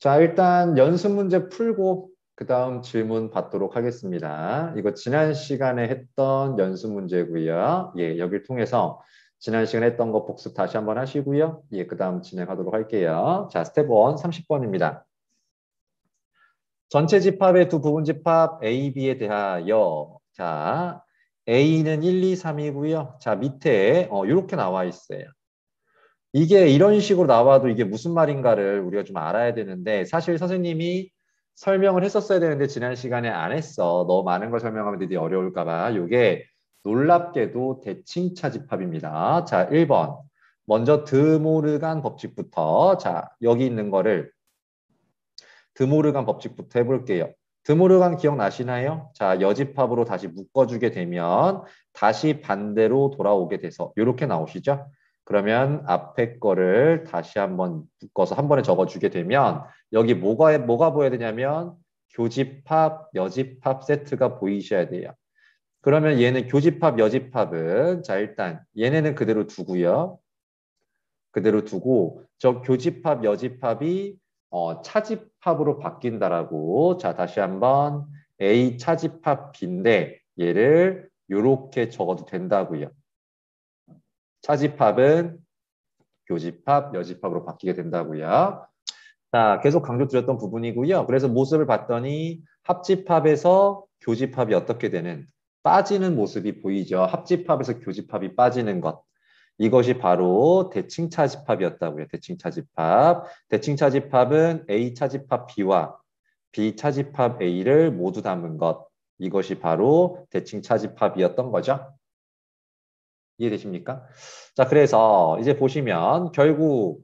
자, 일단 연습 문제 풀고 그 다음 질문 받도록 하겠습니다. 이거 지난 시간에 했던 연습 문제고요. 예, 여기를 통해서 지난 시간에 했던 거 복습 다시 한번 하시고요. 예, 그 다음 진행하도록 할게요. 자, 스텝 1, 30번입니다. 전체 집합의 두 부분 집합 A, B에 대하여 자, A는 1, 2, 3이고요. 자, 밑에 이렇게 나와 있어요. 이게 이런 식으로 나와도 이게 무슨 말인가를 우리가 좀 알아야 되는데 사실 선생님이 설명을 했었어야 되는데 지난 시간에 안 했어. 너무 많은 걸 설명하면 되게 어려울까 봐. 이게 놀랍게도 대칭차 집합입니다. 자, 1번. 먼저 드모르간 법칙부터 자, 여기 있는 거를 드모르간 법칙부터 해볼게요. 드모르간 기억나시나요? 자, 여집합으로 다시 묶어주게 되면 다시 반대로 돌아오게 돼서 이렇게 나오시죠? 그러면 앞에 거를 다시 한번 묶어서 한 번에 적어주게 되면 여기 뭐가 보여야 되냐면 교집합, 여집합 세트가 보이셔야 돼요. 그러면 얘는 교집합, 여집합은 자 일단 얘네는 그대로 두고요. 그대로 두고 저 교집합, 여집합이 차집합으로 바뀐다라고. 자, 다시 한번 A 차집합 B인데 얘를 이렇게 적어도 된다고요. 차집합은 교집합, 여집합으로 바뀌게 된다고요. 자, 계속 강조드렸던 부분이고요. 그래서 모습을 봤더니 합집합에서 교집합이 어떻게 되는 빠지는 모습이 보이죠. 합집합에서 교집합이 빠지는 것. 이것이 바로 대칭차집합이었다고요. 대칭차집합. 대칭차집합은 A차집합 B와 B차집합 A를 모두 담은 것. 이것이 바로 대칭차집합이었던 거죠. 이해되십니까? 자, 그래서 이제 보시면 결국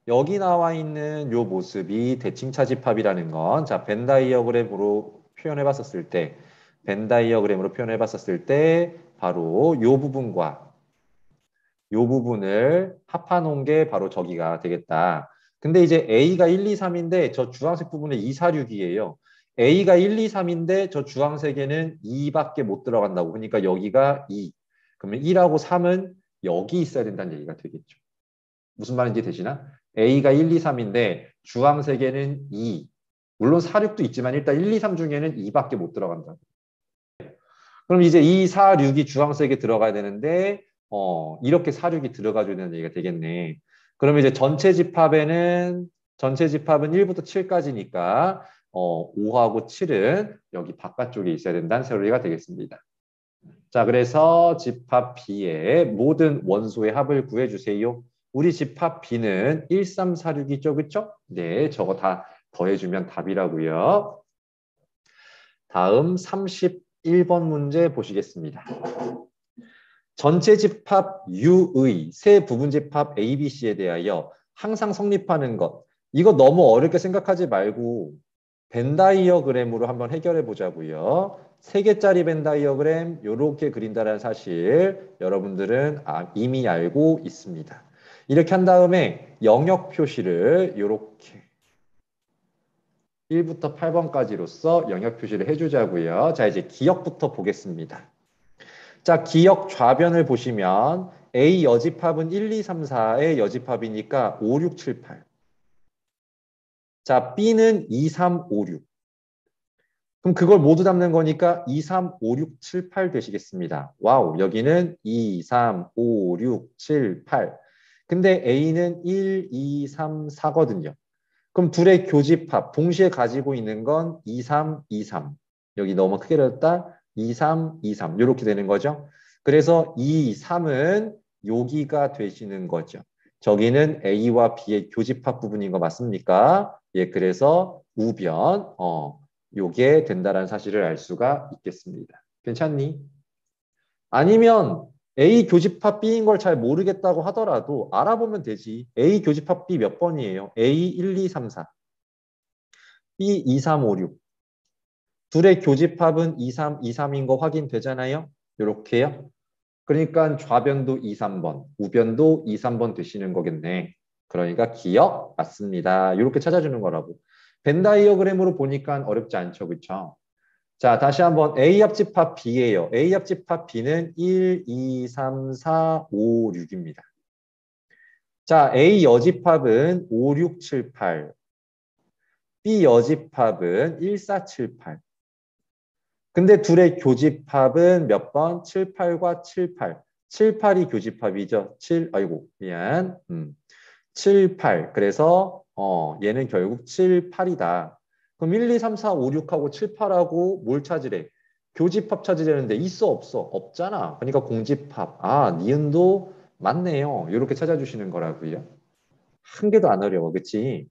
여기 나와 있는 요 모습이 대칭차집합이라는 건 자, 벤 다이어그램으로 표현해 봤었을 때 벤 다이어그램으로 표현해 봤었을 때 바로 요 부분과 요 부분을 합해 놓은 게 바로 저기가 되겠다. 근데 이제 A가 1, 2, 3인데 저 주황색 부분에 2, 4, 6이에요. A가 1, 2, 3인데 저 주황색에는 2밖에 못 들어간다고. 그러니까 여기가 2. 그러면 1하고 3은 여기 있어야 된다는 얘기가 되겠죠. 무슨 말인지 되시나? A가 1, 2, 3인데 주황색에는 2. 물론 4, 6도 있지만 일단 1, 2, 3 중에는 2밖에 못 들어간다고. 그럼 이제 2, 4, 6이 주황색에 들어가야 되는데 이렇게 4, 6이 들어가줘야 되는 얘기가 되겠네. 그러면 이제 전체 집합은 1부터 7까지니까 5하고 7은 여기 바깥쪽에 있어야 된다는 세로리가 되겠습니다. 자, 그래서 집합 B의 모든 원소의 합을 구해주세요. 우리 집합 B는 1, 3, 4, 6이죠, 그쵸? 네, 저거 다 더해주면 답이라고요. 다음 31번 문제 보시겠습니다. 전체 집합 U의 세 부분 집합 A, B, C에 대하여 항상 성립하는 것. 이거 너무 어렵게 생각하지 말고 벤 다이어그램으로 한번 해결해 보자고요. 3개짜리 벤 다이어그램 이렇게 그린다는 사실 여러분들은 이미 알고 있습니다. 이렇게 한 다음에 영역 표시를 이렇게 1부터 8번까지로서 영역 표시를 해주자고요. 자, 이제 기역부터 보겠습니다. 자, 기역 좌변을 보시면 A 여집합은 1, 2, 3, 4의 여집합이니까 5, 6, 7, 8. 자, B는 2, 3, 5, 6. 그럼 그걸 모두 담는 거니까 2, 3, 5, 6, 7, 8 되시겠습니다. 와우, 여기는 2, 3, 5, 6, 7, 8. 근데 A는 1, 2, 3, 4거든요. 그럼 둘의 교집합, 동시에 가지고 있는 건 2, 3, 2, 3. 여기 너무 크게 그렸다. 2, 3, 2, 3. 이렇게 되는 거죠. 그래서 2, 3은 여기가 되시는 거죠. 저기는 A와 B의 교집합 부분인 거 맞습니까? 예, 그래서 우변, 요게 된다는 사실을 알 수가 있겠습니다. 괜찮니? 아니면 A 교집합 B인 걸 잘 모르겠다고 하더라도 알아보면 되지. A 교집합 B 몇 번이에요? A 1, 2, 3, 4. B 2, 3, 5, 6. 둘의 교집합은 2, 3, 2, 3인 거 확인되잖아요. 이렇게요. 그러니까 좌변도 2, 3번, 우변도 2, 3번 되시는 거겠네. 그러니까 기억 맞습니다. 이렇게 찾아주는 거라고. 벤 다이어그램으로 보니까 어렵지 않죠. 그렇죠? 자, 다시 한번 A 합집합 B예요. A 합집합 B는 1, 2, 3, 4, 5, 6입니다. 자, A 여집합은 5, 6, 7, 8. B 여집합은 1478. 근데 둘의 교집합은 몇 번? 78과 78. 78이 교집합이죠. 7, 아이고, 미안. 7, 8. 그래서 얘는 결국 7, 8이다. 그럼 1, 2, 3, 4, 5, 6하고 7, 8하고 뭘 찾으래? 교집합 찾으려는데 있어 없어? 없잖아. 그러니까 공집합. 아, 니은도 맞네요. 이렇게 찾아주시는 거라고요. 한 개도 안 어려워. 그치?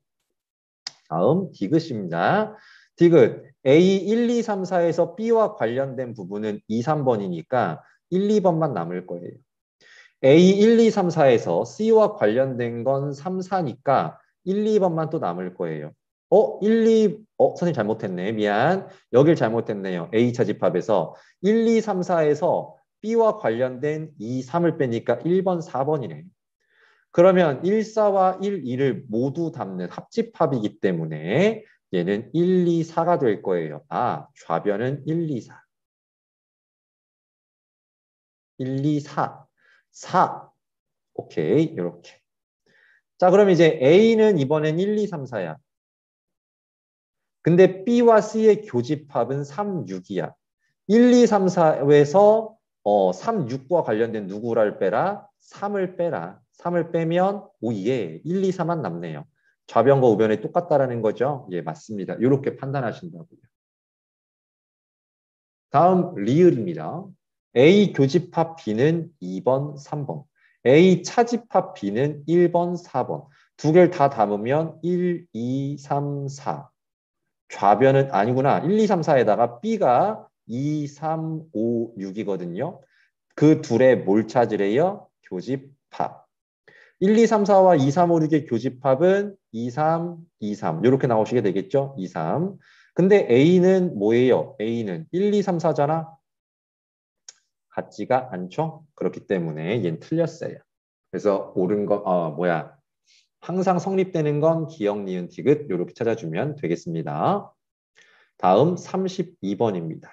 다음 디귿입니다. 디귿 A 1, 2, 3, 4에서 B와 관련된 부분은 2, 3번이니까 1, 2번만 남을 거예요. A 1, 2, 3, 4에서 C와 관련된 건 3, 4니까 1, 2번만 또 남을 거예요. 1, 2, 선생님 잘못했네. 미안. 여길 잘못했네요. A 차집합에서 1, 2, 3, 4에서 B와 관련된 2, 3을 빼니까 1번, 4번이네. 그러면 1, 4와 1, 2를 모두 담는 합집합이기 때문에 얘는 1, 2, 4가 될 거예요. 아, 좌변은 1, 2, 4. 1, 2, 4. 4. 오케이, 이렇게. 자, 그럼 이제 A는 이번엔 1, 2, 3, 4야. 근데 B와 C의 교집합은 3, 6이야. 1, 2, 3, 4에서 3, 6과 관련된 누구를 빼라? 3을 빼라. 3을 빼면 5에 1, 2, 4만 남네요. 좌변과 우변이 똑같다라는 거죠? 예, 맞습니다. 이렇게 판단하신다고요. 다음 리을입니다. A 교집합 B는 2번, 3번. A 차집합 B는 1번, 4번. 두 개를 다 담으면 1, 2, 3, 4. 좌변은 아니구나. 1, 2, 3, 4에다가 B가 2, 3, 5, 6이거든요. 그 둘의 뭘 찾으래요? 교집합. 1, 2, 3, 4와 2, 3, 5, 6의 교집합은 2, 3, 2, 3. 이렇게 나오시게 되겠죠? 2, 3. 근데 A는 뭐예요? A는 1, 2, 3, 4잖아. 같지가 않죠? 그렇기 때문에 얘는 틀렸어요. 그래서 옳은 거, 항상 성립되는 건 기역, 니은, 디귿 이렇게 찾아주면 되겠습니다. 다음 32번입니다.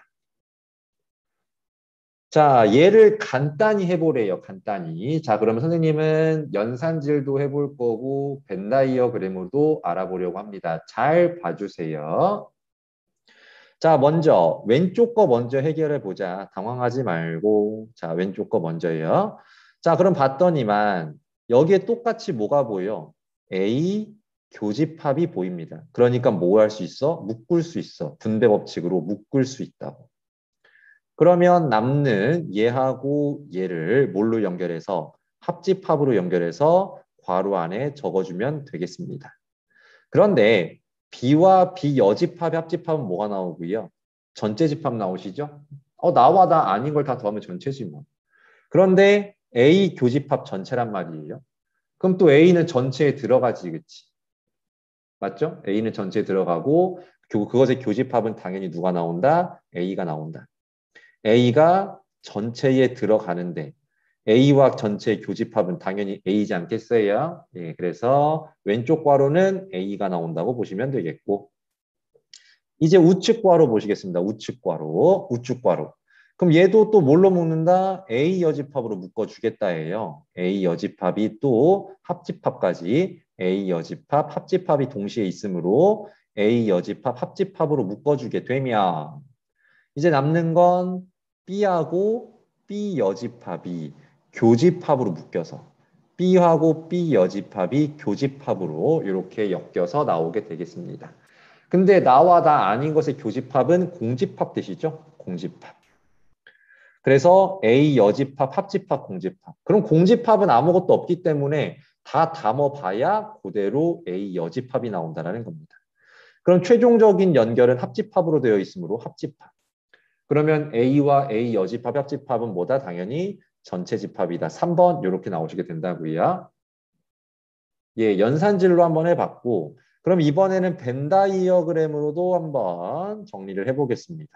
자, 얘를 간단히 해보래요. 간단히. 자, 그러면 선생님은 연산질도 해볼 거고 벤다이어그램으로도 알아보려고 합니다. 잘 봐주세요. 자, 먼저 왼쪽 거 먼저 해결해 보자. 당황하지 말고. 자, 왼쪽 거 먼저요. 자, 그럼 봤더니만 여기에 똑같이 뭐가 보여? A 교집합이 보입니다. 그러니까 뭐 할 수 있어? 묶을 수 있어. 분배 법칙으로 묶을 수 있다고. 그러면 남는 얘하고 얘를 뭘로 연결해서 합집합으로 연결해서 괄호 안에 적어주면 되겠습니다. 그런데 B와 B 여집합의 합집합은 뭐가 나오고요? 전체 집합 나오시죠? 나와 나 아닌 걸 다 더하면 전체지 뭐. 그런데 A 교집합 전체란 말이에요. 그럼 또 A는 전체에 들어가지, 그치? 맞죠? A는 전체에 들어가고 그것의 교집합은 당연히 누가 나온다? A가 나온다. A가 전체에 들어가는데 A와 전체의 교집합은 당연히 A지 않겠어요? 예, 그래서 왼쪽 괄호는 A가 나온다고 보시면 되겠고 이제 우측 괄호 보시겠습니다. 우측 괄호, 우측 괄호. 그럼 얘도 또 뭘로 묶는다? A 여집합으로 묶어주겠다예요. A 여집합이 또 합집합까지 A 여집합, 합집합이 동시에 있으므로 A 여집합, 합집합으로 묶어주게 되면 이제 남는 건 B하고 B 여집합이 교집합으로 묶여서 B하고 B 여집합이 교집합으로 이렇게 엮여서 나오게 되겠습니다. 근데 나와 나 아닌 것의 교집합은 공집합 되시죠? 공집합. 그래서 A 여집합, 합집합, 공집합. 그럼 공집합은 아무것도 없기 때문에 다 담아봐야 그대로 A 여집합이 나온다는 겁니다. 그럼 최종적인 연결은 합집합으로 되어 있으므로 합집합. 그러면 A와 A 여집합, 합집합은 뭐다? 당연히 전체 집합이다. 3번 이렇게 나오시게 된다고요. 예, 연산질로 한번 해봤고 그럼 이번에는 벤다이어그램으로도 한번 정리를 해보겠습니다.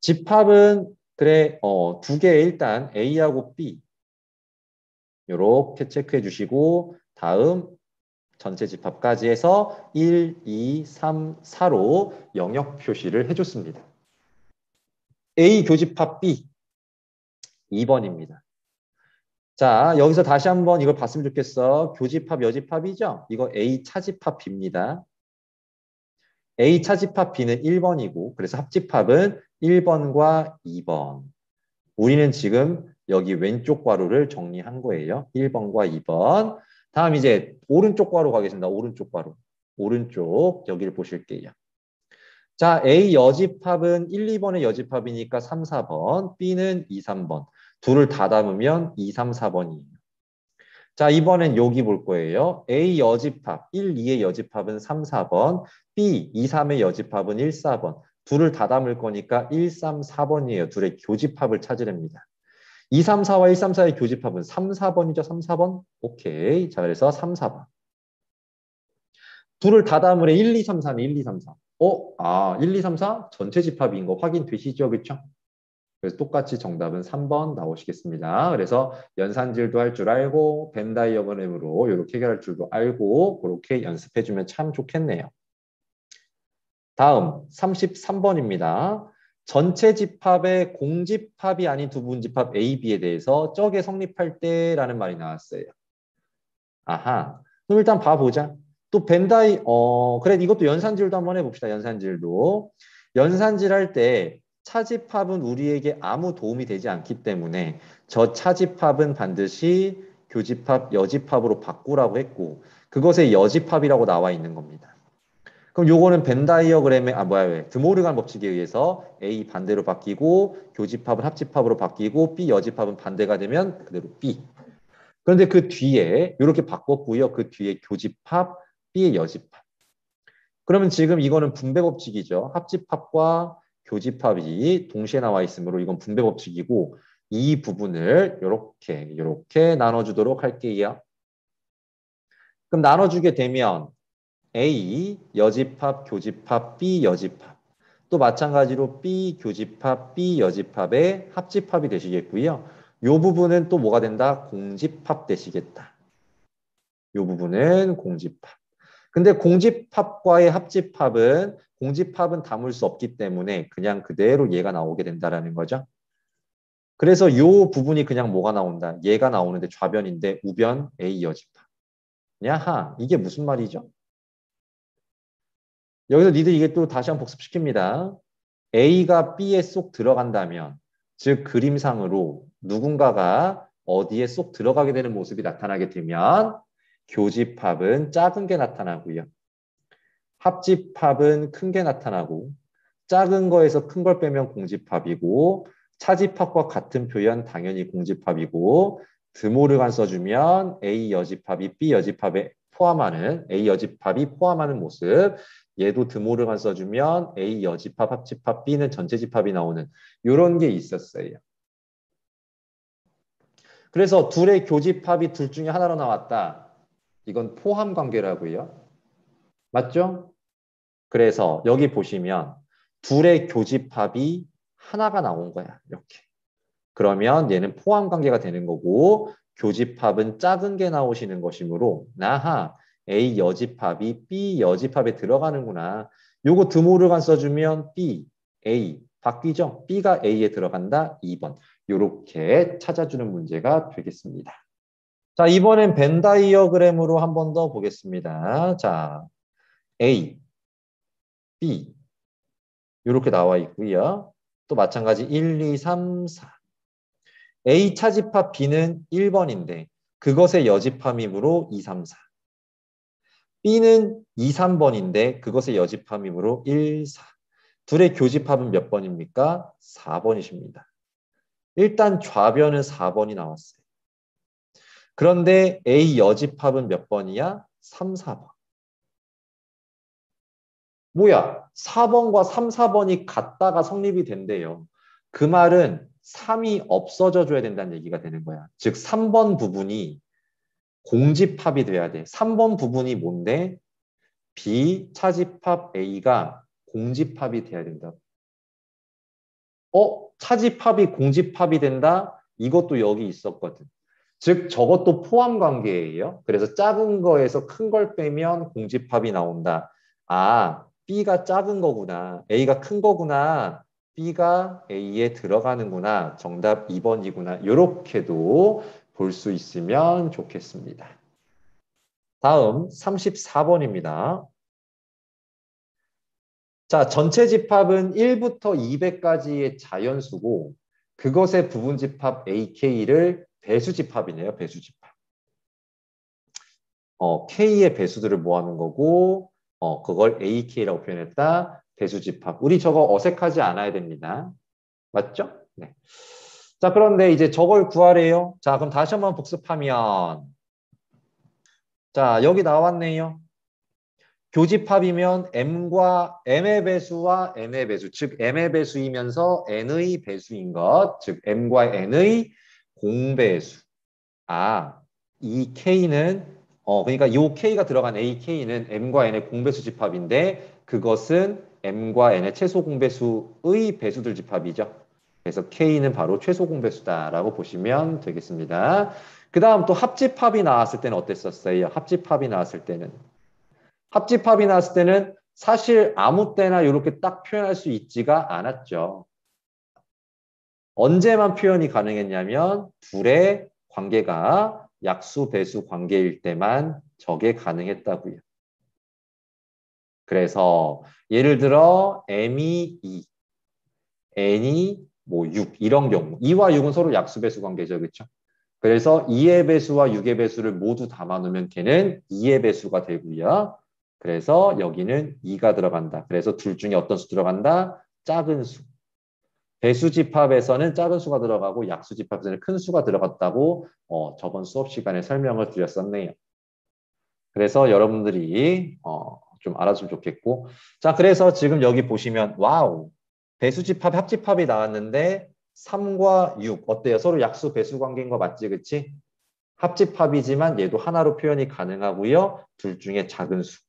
집합은 그래 두 개 일단 A하고 B 이렇게 체크해 주시고 다음 전체 집합까지 해서 1, 2, 3, 4로 영역 표시를 해줬습니다. A 교집합 B 2번입니다. 자, 여기서 다시 한번 이걸 봤으면 좋겠어. 교집합, 여집합이죠? 이거 A 차집합 B입니다. A 차집합 B는 1번이고 그래서 합집합은 1번과 2번. 우리는 지금 여기 왼쪽 괄호를 정리한 거예요. 1번과 2번. 다음 이제 오른쪽 괄호 가겠습니다. 오른쪽 괄호. 오른쪽 여기를 보실게요. 자, A 여집합은 1, 2번의 여집합이니까 3, 4번. B는 2, 3번. 둘을 다 담으면 2, 3, 4번이에요. 자, 이번엔 여기 볼 거예요. A 여집합, 1, 2의 여집합은 3, 4번. B, 2, 3의 여집합은 1, 4번. 둘을 다 담을 거니까 1, 3, 4번이에요. 둘의 교집합을 찾으랍니다. 2, 3, 4와 1, 3, 4의 교집합은 3, 4번이죠. 3, 4번? 오케이. 자, 그래서 3, 4번. 둘을 다 담으래 1, 2, 3, 4는 1, 2, 3, 4. 1, 2, 3, 4 전체 집합인 거 확인되시죠? 그렇죠? 그래서 똑같이 정답은 3번 나오시겠습니다. 그래서 연산질도 할 줄 알고 벤 다이어그램으로 이렇게 해결할 줄도 알고 그렇게 연습해주면 참 좋겠네요. 다음 33번입니다. 전체 집합의 공집합이 아닌 두분집합 A, B에 대해서 쩍에 성립할 때라는 말이 나왔어요. 아하. 그럼 일단 봐보자. 또 그래 이것도 연산질도 한번 해봅시다. 연산질도. 연산질 할 때 차집합은 우리에게 아무 도움이 되지 않기 때문에 저 차집합은 반드시 교집합, 여집합으로 바꾸라고 했고 그것의 여집합이라고 나와 있는 겁니다. 그럼 요거는 벤 다이어그램의 왜 드모르간 법칙에 의해서 A 반대로 바뀌고 교집합은 합집합으로 바뀌고 B 여집합은 반대가 되면 그대로 B. 그런데 그 뒤에 이렇게 바꿨고요. 그 뒤에 교집합, B의 여집합. 그러면 지금 이거는 분배 법칙이죠. 합집합과 교집합이 동시에 나와 있으므로 이건 분배 법칙이고 이 부분을 이렇게 나눠주도록 할게요. 그럼 나눠주게 되면 A 여집합, 교집합, B 여집합. 또 마찬가지로 B 교집합, B 여집합의 합집합이 되시겠고요. 이 부분은 또 뭐가 된다? 공집합 되시겠다. 이 부분은 공집합. 근데 공집합과의 합집합은 공집합은 담을 수 없기 때문에 그냥 그대로 얘가 나오게 된다라는 거죠. 그래서 이 부분이 그냥 뭐가 나온다? 얘가 나오는데 좌변인데 우변 A 여집합. 야하, 이게 무슨 말이죠? 여기서 니들 이게 또 다시 한번 복습시킵니다. A가 B에 쏙 들어간다면 즉 그림상으로 누군가가 어디에 쏙 들어가게 되는 모습이 나타나게 되면 교집합은 작은 게 나타나고요. 합집합은 큰 게 나타나고 작은 거에서 큰 걸 빼면 공집합이고 차집합과 같은 표현 당연히 공집합이고 드모르간 써주면 A 여집합이 B 여집합에 포함하는 A 여집합이 포함하는 모습 얘도 드모르간 써주면 A 여집합 합집합 B는 전체 집합이 나오는 이런 게 있었어요. 그래서 둘의 교집합이 둘 중에 하나로 나왔다. 이건 포함 관계라고요. 맞죠? 그래서 여기 보시면 둘의 교집합이 하나가 나온 거야. 이렇게. 그러면 얘는 포함 관계가 되는 거고 교집합은 작은 게 나오시는 것이므로 나하 A 여집합이 B 여집합에 들어가는구나. 요거 드모르간 써주면 B, A 바뀌죠? B가 A에 들어간다. 2번. 요렇게 찾아주는 문제가 되겠습니다. 자, 이번엔 벤 다이어그램으로 한 번 더 보겠습니다. 자, A, B 이렇게 나와 있고요. 또 마찬가지 1, 2, 3, 4. A 차집합 B는 1번인데 그것의 여집합이므로 2, 3, 4. B는 2, 3번인데 그것의 여집합이므로 1, 4. 둘의 교집합은 몇 번입니까? 4번이십니다. 일단 좌변은 4번이 나왔어요. 그런데 A 여집합은 몇 번이야? 3, 4번. 뭐야? 4번과 3, 4번이 같다가 성립이 된대요. 그 말은 3이 없어져 줘야 된다는 얘기가 되는 거야. 즉 3번 부분이 공집합이 돼야 돼. 3번 부분이 뭔데? B 차집합 A가 공집합이 돼야 된다. 차집합이 공집합이 된다? 이것도 여기 있었거든. 즉 저것도 포함 관계예요. 그래서 작은 거에서 큰 걸 빼면 공집합이 나온다. 아, B가 작은 거구나. A가 큰 거구나. B가 A에 들어가는구나. 정답 2번이구나. 이렇게도 볼 수 있으면 좋겠습니다. 다음 34번입니다. 자, 전체 집합은 1부터 200까지의 자연수고 그것의 부분 집합 AK를 배수 집합이네요. 배수 집합. K의 배수들을 모아놓은 거고 그걸 AK라고 표현했다. 배수 집합. 우리 저거 어색하지 않아야 됩니다. 맞죠? 네. 자, 그런데 이제 저걸 구하래요. 자, 그럼 다시 한번 복습하면 자, 여기 나왔네요. 교집합이면 M의 배수와 N의 배수, 즉 M의 배수이면서 N의 배수인 것, 즉 M과 N의 공배수. 아, 이 K는 그러니까 이 K가 들어간 AK는 M과 N의 공배수 집합인데 그것은 M과 N의 최소 공배수의 배수들 집합이죠. 그래서 K는 바로 최소 공배수다라고 보시면 되겠습니다. 그 다음 또 합집합이 나왔을 때는 어땠었어요? 합집합이 나왔을 때는 합집합이 나왔을 때는 사실 아무 때나 이렇게 딱 표현할 수 있지가 않았죠. 언제만 표현이 가능했냐면 둘의 관계가 약수 배수 관계일 때만 저게 가능했다고요. 그래서 예를 들어 M이 2, N이 뭐 6 이런 경우 2와 6은 서로 약수 배수 관계죠. 그렇죠? 그래서 2의 배수와 6의 배수를 모두 담아놓으면 걔는 2의 배수가 되고요. 그래서 여기는 2가 들어간다. 그래서 둘 중에 어떤 수 들어간다? 작은 수. 배수 집합에서는 작은 수가 들어가고 약수 집합에서는 큰 수가 들어갔다고 저번 수업 시간에 설명을 드렸었네요. 그래서 여러분들이 좀 알아주면 좋겠고 자 그래서 지금 여기 보시면 와우 배수 집합 합집합이 나왔는데 3과 6 어때요? 서로 약수 배수 관계인 거 맞지 그치? 합집합이지만 얘도 하나로 표현이 가능하고요. 둘 중에 작은 수.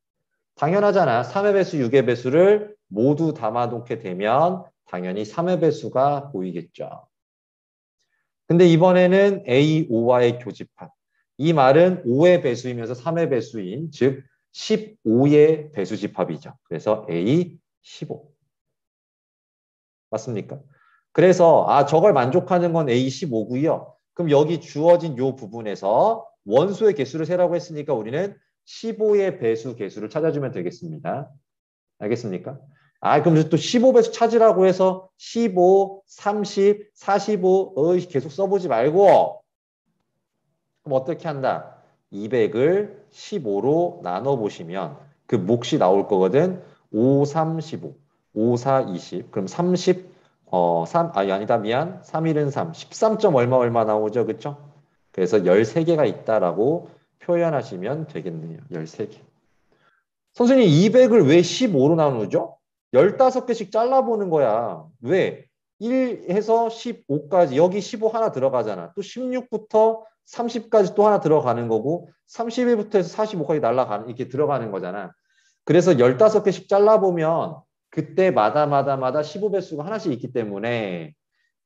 당연하잖아. 3의 배수, 6의 배수를 모두 담아놓게 되면 당연히 3의 배수가 보이겠죠. 근데 이번에는 A, 5와의 교집합. 이 말은 5의 배수이면서 3의 배수인 즉 15의 배수 집합이죠. 그래서 A 15. 맞습니까? 그래서 저걸 만족하는 건 A 15고요. 그럼 여기 주어진 요 부분에서 원소의 개수를 세라고 했으니까 우리는 15의 배수 개수를 찾아주면 되겠습니다. 알겠습니까? 그럼 또 15배수 찾으라고 해서 15, 30, 45 계속 써보지 말고 그럼 어떻게 한다? 200을 15로 나눠보시면 그 몫이 나올 거거든. 5, 3, 15, 5, 4, 20. 그럼 30, 3, 아니다, 미안. 3, 1은 3. 13점 얼마 나오죠. 그쵸? 그래서 13개가 있다라고 표현하시면 되겠네요. 13개. 선생님 200을 왜 15로 나누죠? 15개씩 잘라보는 거야. 왜? 1해서 15까지 여기 15 하나 들어가잖아. 또 16부터 30까지 또 하나 들어가는 거고 31부터 해서 45까지 날아가는 이렇게 들어가는 거잖아. 그래서 15개씩 잘라보면 그때마다 15배수가 하나씩 있기 때문에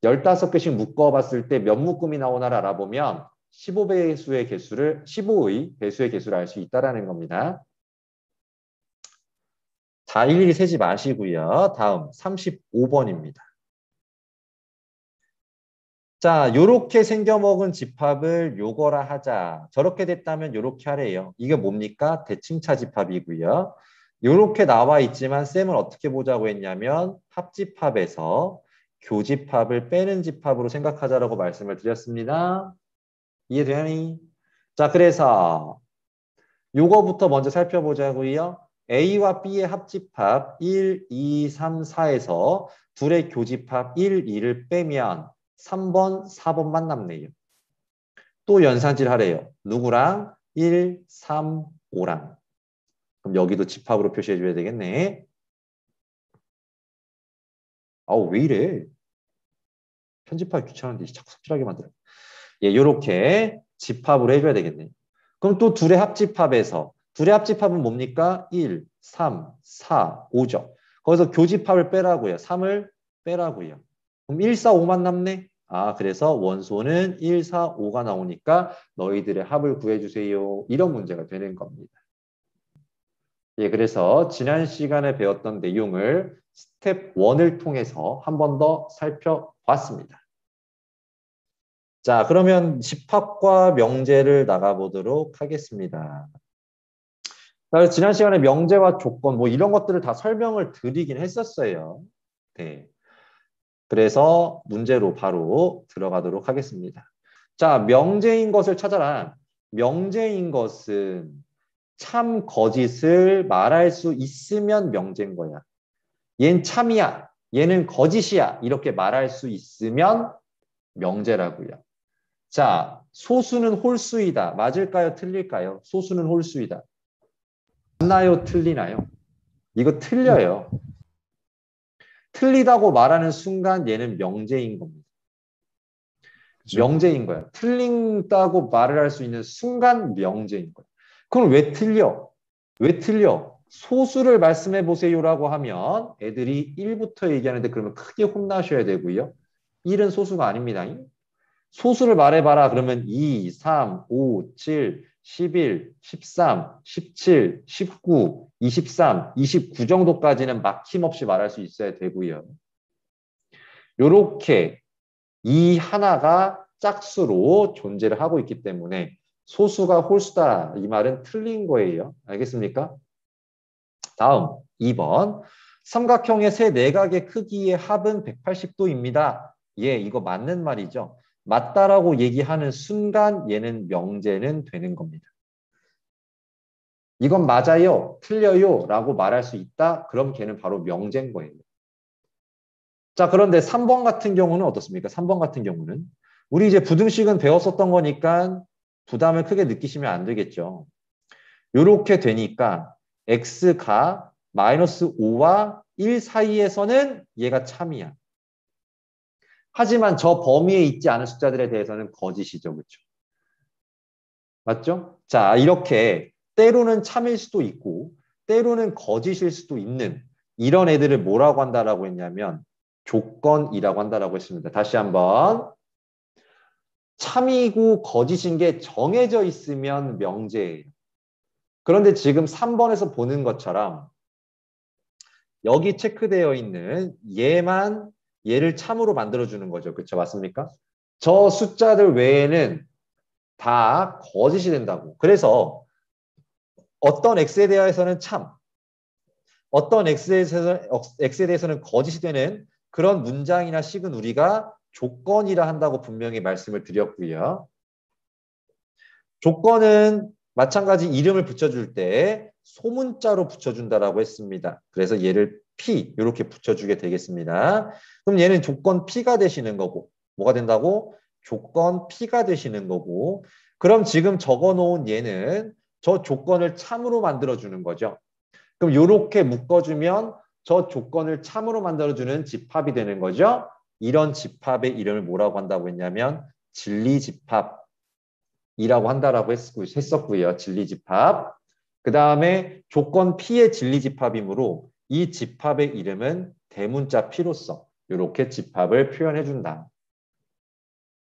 15개씩 묶어봤을 때 몇 묶음이 나오나를 알아보면 15배수의 개수를 15의 배수의 개수를 알 수 있다는 겁니다. 자, 일일이 세지 마시고요. 다음 35번입니다. 자, 요렇게 생겨먹은 집합을 요거라 하자. 저렇게 됐다면 요렇게 하래요. 이게 뭡니까? 대칭차 집합이고요. 요렇게 나와 있지만 쌤은 어떻게 보자고 했냐면 합집합에서 교집합을 빼는 집합으로 생각하자라고 말씀을 드렸습니다. 이해되니? 자, 그래서 요거부터 먼저 살펴보자고요. A와 B의 합집합 1, 2, 3, 4에서 둘의 교집합 1, 2를 빼면 3번, 4번만 남네요. 또 연산질 하래요. 누구랑? 1, 3, 5랑. 그럼 여기도 집합으로 표시해줘야 되겠네. 아우 왜 이래? 편집하기 귀찮은데 자꾸 삽질하게 만들어. 예, 요렇게 집합으로 해줘야 되겠네. 그럼 또 둘의 합집합에서 둘의 합집합은 뭡니까? 1, 3, 4, 5죠. 거기서 교집합을 빼라고요. 3을 빼라고요. 그럼 1, 4, 5만 남네? 그래서 원소는 1, 4, 5가 나오니까 너희들의 합을 구해주세요. 이런 문제가 되는 겁니다. 예, 그래서 지난 시간에 배웠던 내용을 스텝 1을 통해서 한 번 더 살펴봤습니다. 자, 그러면 집합과 명제를 나가보도록 하겠습니다. 그래서 지난 시간에 명제와 조건 뭐 이런 것들을 다 설명을 드리긴 했었어요. 네. 그래서 문제로 바로 들어가도록 하겠습니다. 자, 명제인 것을 찾아라. 명제인 것은 참 거짓을 말할 수 있으면 명제인 거야. 얘는 참이야. 얘는 거짓이야. 이렇게 말할 수 있으면 명제라고요. 자, 소수는 홀수이다. 맞을까요? 틀릴까요? 소수는 홀수이다. 맞나요? 틀리나요? 이거 틀려요. 틀리다고 말하는 순간 얘는 명제인 겁니다. 그죠? 명제인 거야. 틀린다고 말을 할 수 있는 순간 명제인 거야. 그럼 왜 틀려? 왜 틀려? 소수를 말씀해 보세요라고 하면 애들이 1부터 얘기하는데 그러면 크게 혼나셔야 되고요. 1은 소수가 아닙니다. 소수를 말해봐라. 그러면 2, 3, 5, 7, 11, 13, 17, 19, 23, 29 정도까지는 막힘없이 말할 수 있어야 되고요. 요렇게 이 하나가 짝수로 존재를 하고 있기 때문에 소수가 홀수다. 이 말은 틀린 거예요. 알겠습니까? 다음 2번. 삼각형의 세 내각의 크기의 합은 180도입니다. 예, 이거 맞는 말이죠. 맞다라고 얘기하는 순간 얘는 명제는 되는 겁니다. 이건 맞아요, 틀려요 라고 말할 수 있다. 그럼 걔는 바로 명제인 거예요. 자, 그런데 3번 같은 경우는 어떻습니까? 3번 같은 경우는 우리 이제 부등식은 배웠었던 거니까 부담을 크게 느끼시면 안 되겠죠. 이렇게 되니까 x가 마이너스 5와 1 사이에서는 얘가 참이야. 하지만 저 범위에 있지 않은 숫자들에 대해서는 거짓이죠. 그렇죠? 맞죠? 자, 이렇게 때로는 참일 수도 있고 때로는 거짓일 수도 있는 이런 애들을 뭐라고 한다라고 했냐면 조건이라고 한다라고 했습니다. 다시 한번. 참이고 거짓인 게 정해져 있으면 명제예요. 그런데 지금 3번에서 보는 것처럼 여기 체크되어 있는 얘만 얘를 참으로 만들어주는 거죠. 그렇죠? 맞습니까? 저 숫자들 외에는 다 거짓이 된다고. 그래서 어떤 x에 대해서는 참, 어떤 x에 대해서는 거짓이 되는 그런 문장이나 식은 우리가 조건이라 한다고 분명히 말씀을 드렸고요. 조건은 마찬가지 이름을 붙여줄 때 소문자로 붙여준다라고 했습니다. 그래서 얘를 P 이렇게 붙여주게 되겠습니다. 그럼 얘는 조건 P가 되시는 거고 뭐가 된다고? 조건 P가 되시는 거고 그럼 지금 적어놓은 얘는 저 조건을 참으로 만들어주는 거죠. 그럼 이렇게 묶어주면 저 조건을 참으로 만들어주는 집합이 되는 거죠. 이런 집합의 이름을 뭐라고 한다고 했냐면 진리집합 이라고 한다라고 했었고요. 진리집합. 그 다음에 조건 P의 진리집합이므로 이 집합의 이름은 대문자 P로서 이렇게 집합을 표현해준다.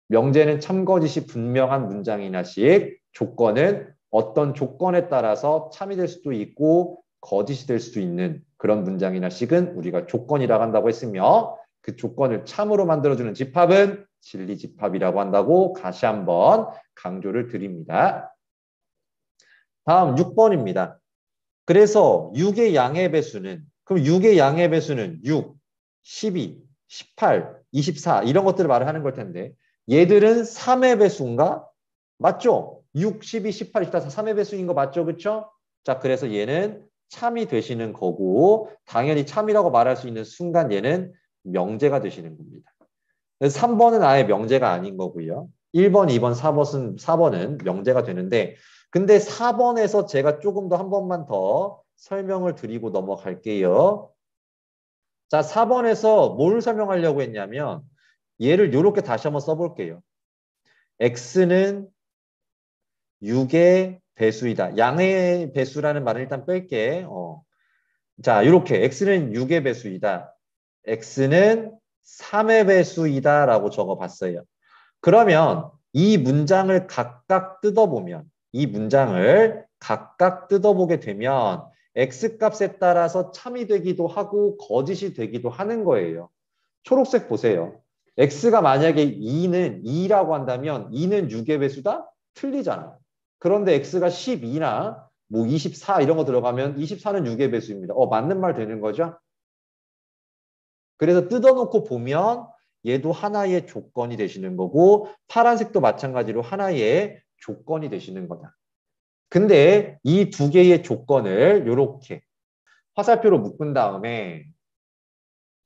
명제는 참거짓이 분명한 문장이나 식, 조건은 어떤 조건에 따라서 참이 될 수도 있고 거짓이 될 수도 있는 그런 문장이나 식은 우리가 조건이라고 한다고 했으며 그 조건을 참으로 만들어주는 집합은 진리집합이라고 한다고 다시 한번 강조를 드립니다. 다음 6번입니다. 그래서 6의 양의 배수는 그럼 6의 양의 배수는 6, 12, 18, 24 이런 것들을 말을 하는 걸 텐데 얘들은 3의 배수인가? 맞죠? 6, 12, 18, 24, 3의 배수인 거 맞죠? 그렇죠? 자, 그래서 얘는 참이 되시는 거고 당연히 참이라고 말할 수 있는 순간 얘는 명제가 되시는 겁니다. 3번은 아예 명제가 아닌 거고요. 1번, 2번, 4번은 명제가 되는데 근데 4번에서 제가 조금 더 한 번만 더 설명을 드리고 넘어갈게요. 자, 4번에서 뭘 설명하려고 했냐면 얘를 이렇게 다시 한번 써볼게요. x는 6의 배수이다. 양의 배수라는 말을 일단 뺄게. 자, 이렇게 x는 6의 배수이다. x는 3의 배수이다 라고 적어봤어요. 그러면 이 문장을 각각 뜯어보면 이 문장을 각각 뜯어보게 되면 x값에 따라서 참이 되기도 하고 거짓이 되기도 하는 거예요. 초록색 보세요. x가 만약에 2라고 한다면 2는 6의 배수다? 틀리잖아. 그런데 x가 12나 뭐 24 이런 거 들어가면 24는 6의 배수입니다. 맞는 말 되는 거죠? 그래서 뜯어놓고 보면 얘도 하나의 조건이 되시는 거고 파란색도 마찬가지로 하나의 조건이 되시는 거다. 근데 이 두 개의 조건을 이렇게 화살표로 묶은 다음에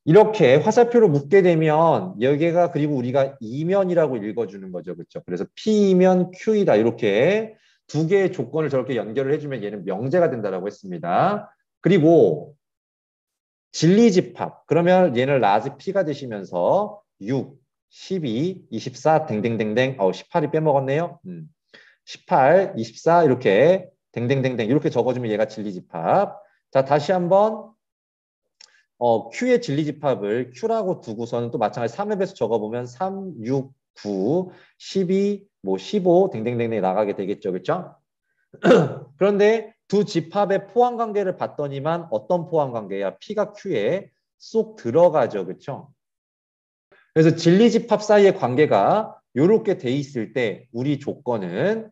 이렇게 화살표로 묶게 되면 여기가 그리고 우리가 이면이라고 읽어주는 거죠. 그렇죠? 그래서 P이면 Q이다. 이렇게 두 개의 조건을 저렇게 연결을 해주면 얘는 명제가 된다라고 했습니다. 그리고 진리집합. 그러면 얘는 라지 P가 되시면서 6, 12, 24, 댕댕댕댕. 18이 빼먹었네요. 18, 24 이렇게 댕댕댕댕 이렇게 적어주면 얘가 진리집합. 자, 다시 한번 Q의 진리집합을 Q라고 두고서는 또 마찬가지 3의 배수 적어보면 3, 6, 9, 12, 뭐 15 댕댕댕댕 나가게 되겠죠. 그렇죠? 그런데 두 집합의 포함관계를 봤더니만 어떤 포함관계야? P가 Q에 쏙 들어가죠. 그렇죠? 그래서 진리집합 사이의 관계가 이렇게 돼 있을 때 우리 조건은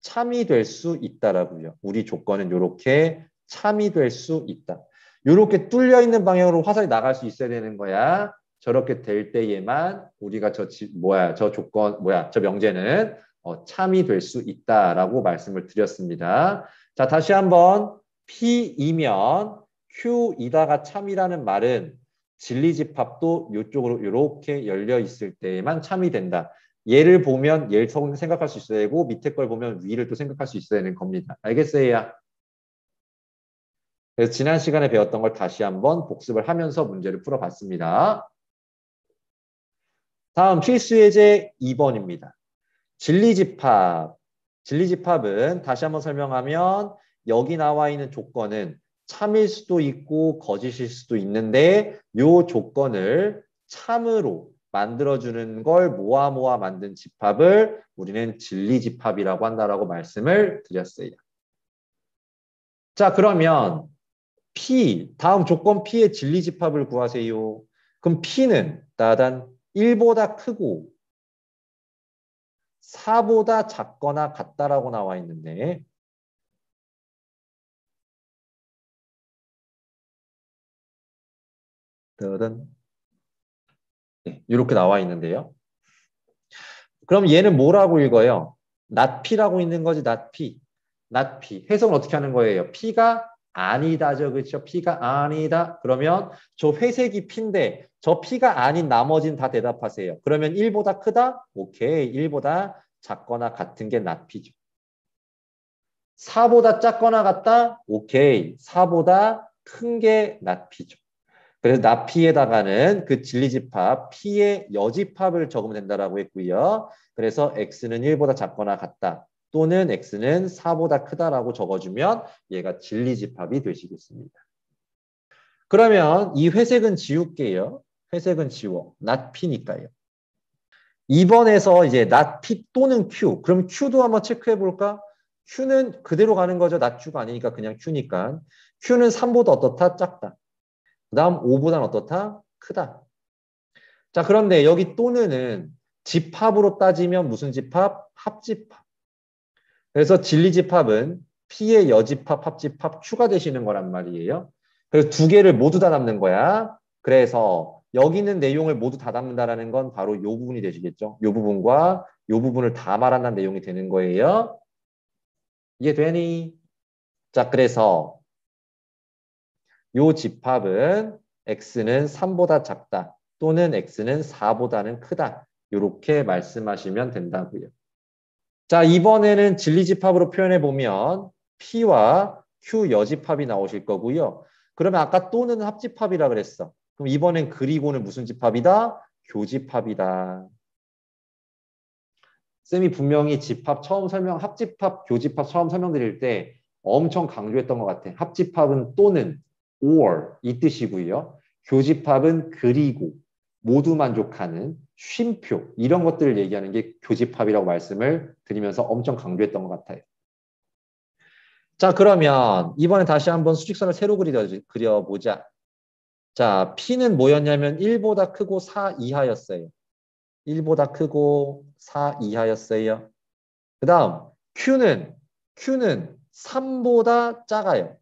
참이 될 수 있다라고요. 우리 조건은 이렇게 참이 될 수 있다. 이렇게 뚫려 있는 방향으로 화살이 나갈 수 있어야 되는 거야. 저렇게 될 때에만 우리가 저 명제는 참이 될 수 있다라고 말씀을 드렸습니다. 자, 다시 한번 P이면 Q이다가 참이라는 말은 진리집합도 이쪽으로 이렇게 열려 있을 때에만 참이 된다. 얘를 보면 얘를 생각할 수 있어야 되고 밑에 걸 보면 위를 또 생각할 수 있어야 되는 겁니다. 알겠어요? 그래서 지난 시간에 배웠던 걸 다시 한번 복습을 하면서 문제를 풀어봤습니다. 다음 필수 예제 2번입니다. 진리집합. 진리집합은 다시 한번 설명하면 여기 나와 있는 조건은 참일 수도 있고 거짓일 수도 있는데 이 조건을 참으로 만들어주는 걸 모아 만든 집합을 우리는 진리집합이라고 한다라고 말씀을 드렸어요. 자, 그러면 P, 다음 조건 P의 진리집합을 구하세요. 그럼 P는 따단 1보다 크고 4보다 작거나 같다라고 나와 있는데 네, 이렇게 나와 있는데요. 그럼 얘는 뭐라고 읽어요? not P라고 있는 거지, not P. not P. 해석은 어떻게 하는 거예요? P가 아니다죠. 그렇죠? P가 아니다. 그러면 저 회색이 P인데 저 P가 아닌 나머지는 다 대답하세요. 그러면 1보다 크다? 오케이. 1보다 작거나 같은 게 not P죠. 4보다 작거나 같다? 오케이. 4보다 큰 게 not P죠. 그래서 나피에다가는 그 진리집합 P의 여집합을 적으면 된다라고 했고요. 그래서 X는 1보다 작거나 같다. 또는 X는 4보다 크다라고 적어주면 얘가 진리집합이 되시겠습니다. 그러면 이 회색은 지울게요. 회색은 지워. not P니까요. 2번에서 이제 not P 또는 Q. 그럼 Q도 한번 체크해 볼까? Q는 그대로 가는 거죠. not Q가 아니니까 그냥 Q니까. Q는 3보다 어떻다? 작다. 그 다음 5보다는 어떻다? 크다. 자, 그런데 여기 또는은 집합으로 따지면 무슨 집합? 합집합. 그래서 진리집합은 P의 여집합, 합집합, Q가 되시는 거란 말이에요. 그래서 두 개를 모두 다 담는 거야. 그래서 여기 있는 내용을 모두 다 담는다라는 건 바로 이 부분이 되시겠죠. 이 부분과 이 부분을 다 말한다는 내용이 되는 거예요. 이해되니? 자, 그래서 이 집합은 X는 3보다 작다 또는 X는 4보다는 크다. 이렇게 말씀하시면 된다고요. 자, 이번에는 진리집합으로 표현해 보면 P와 Q 여집합이 나오실 거고요. 그러면 아까 또는 합집합이라 그랬어. 그럼 이번엔 그리고는 무슨 집합이다? 교집합이다. 쌤이 분명히 집합 처음 합집합, 교집합 처음 설명드릴 때 엄청 강조했던 것 같아. 합집합은 또는 or 이 뜻이고요. 교집합은 그리고 모두 만족하는 쉼표 이런 것들을 얘기하는 게 교집합이라고 말씀을 드리면서 엄청 강조했던 것 같아요. 자, 그러면 이번에 다시 한번 수직선을 새로 그려보자. 자, P는 뭐였냐면 1보다 크고 4 이하였어요. 1보다 크고 4 이하였어요. 그 다음 Q는 3보다 작아요.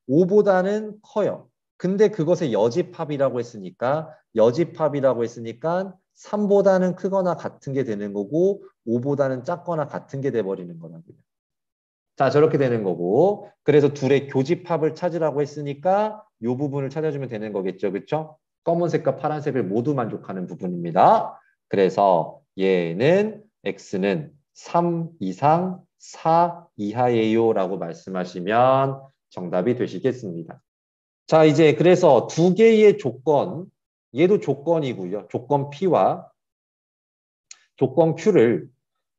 5보다는 커요. 근데 그것의 여집합이라고 했으니까 3보다는 크거나 같은 게 되는 거고 5보다는 작거나 같은 게 돼버리는 거라고요. 자, 저렇게 되는 거고 그래서 둘의 교집합을 찾으라고 했으니까 이 부분을 찾아주면 되는 거겠죠. 그렇죠? 검은색과 파란색을 모두 만족하는 부분입니다. 그래서 얘는 x는 3 이상 4 이하예요 라고 말씀하시면 정답이 되시겠습니다. 자, 이제 그래서 두 개의 조건, 얘도 조건이고요. 조건 P와 조건 Q를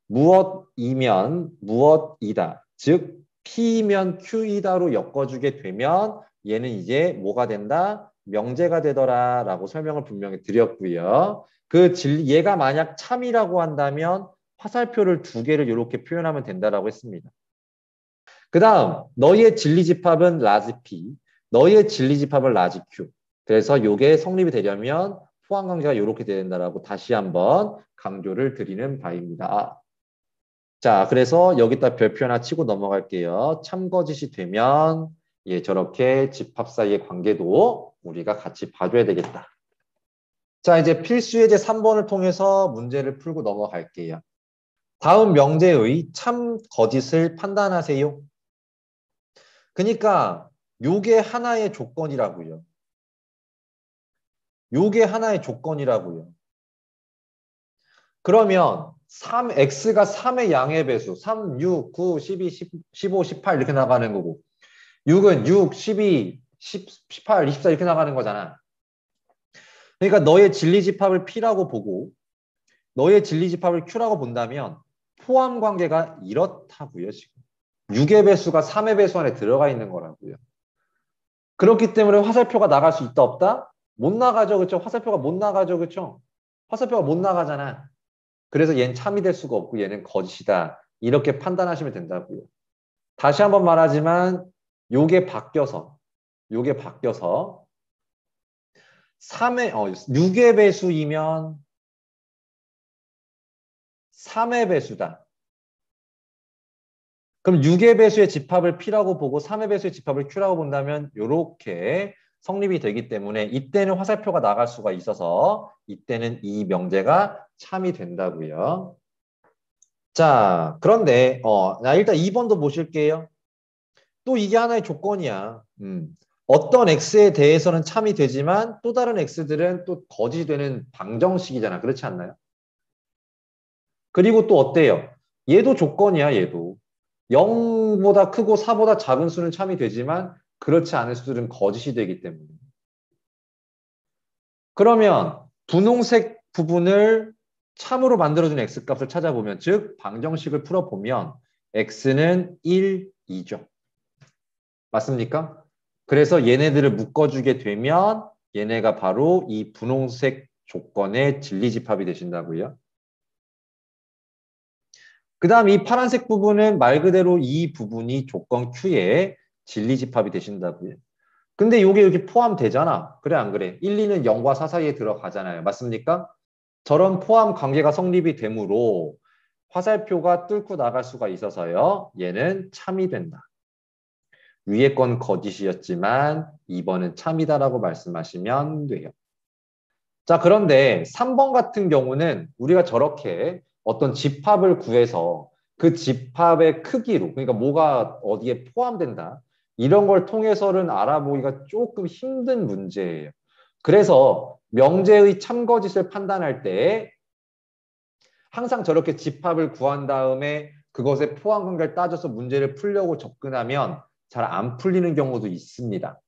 무엇이면 무엇이다. 즉 P이면 Q이다로 엮어주게 되면 얘는 이제 뭐가 된다? 명제가 되더라라고 설명을 분명히 드렸고요. 얘가 만약 참이라고 한다면 화살표를 두 개를 이렇게 표현하면 된다라고 했습니다. 그 다음 너희의 진리집합은 라지 P, 너희의 진리집합은 라지 Q. 그래서 이게 성립이 되려면 포함관계가 이렇게 된다라고 다시 한번 강조를 드리는 바입니다. 자, 그래서 여기다 별표 하나 치고 넘어갈게요. 참거짓이 되면 예, 저렇게 집합 사이의 관계도 우리가 같이 봐줘야 되겠다. 자, 이제 필수 예제 3번을 통해서 문제를 풀고 넘어갈게요. 다음 명제의 참 거짓을 판단하세요. 그러니까 요게 하나의 조건이라고요. 요게 하나의 조건이라고요. 그러면 3x가 3의 양의 배수 3, 6, 9, 12, 15, 18 이렇게 나가는 거고 6은 6, 12, 10, 18, 24 이렇게 나가는 거잖아. 그러니까 너의 진리집합을 P라고 보고 너의 진리집합을 Q라고 본다면 포함 관계가 이렇다고요. 지금 6의 배수가 3의 배수 안에 들어가 있는 거라고요. 그렇기 때문에 화살표가 나갈 수 있다 없다? 못 나가죠. 그렇죠? 화살표가 못 나가죠. 그렇죠? 화살표가 못 나가잖아. 그래서 얘는 참이 될 수가 없고 얘는 거짓이다. 이렇게 판단하시면 된다고요. 다시 한번 말하지만 요게 바뀌어서 6의 배수이면 3의 배수다. 그럼 6의 배수의 집합을 P라고 보고 3의 배수의 집합을 Q라고 본다면 이렇게 성립이 되기 때문에 이때는 화살표가 나갈 수가 있어서 이때는 이 명제가 참이 된다고요. 자, 그런데 일단 2번도 보실게요. 또 이게 하나의 조건이야. 어떤 x에 대해서는 참이 되지만 또 다른 x들은 또 거짓이 되는 방정식이잖아. 그렇지 않나요? 그리고 또 어때요? 얘도 조건이야. 얘도. 0보다 크고 4보다 작은 수는 참이 되지만 그렇지 않은 수들은 거짓이 되기 때문에. 그러면 분홍색 부분을 참으로 만들어준 x값을 찾아보면 즉 방정식을 풀어보면 x는 1, 2죠. 맞습니까? 그래서 얘네들을 묶어주게 되면 얘네가 바로 이 분홍색 조건의 진리집합이 되신다고요. 그 다음 이 파란색 부분은 말 그대로 이 부분이 조건 Q의 진리집합이 되신다고요. 근데 이게 여기 포함되잖아. 그래 안 그래? 1, 2는 0과 4 사이에 들어가잖아요. 맞습니까? 저런 포함 관계가 성립이 되므로 화살표가 뚫고 나갈 수가 있어서요. 얘는 참이 된다. 위에 건 거짓이었지만 2번은 참이다라고 말씀하시면 돼요. 자, 그런데 3번 같은 경우는 우리가 저렇게 어떤 집합을 구해서 그 집합의 크기로, 그러니까 뭐가 어디에 포함된다. 이런 걸 통해서는 알아보기가 조금 힘든 문제예요. 그래서 명제의 참거짓을 판단할 때 항상 저렇게 집합을 구한 다음에 그것의 포함 관계를 따져서 문제를 풀려고 접근하면 잘 안 풀리는 경우도 있습니다.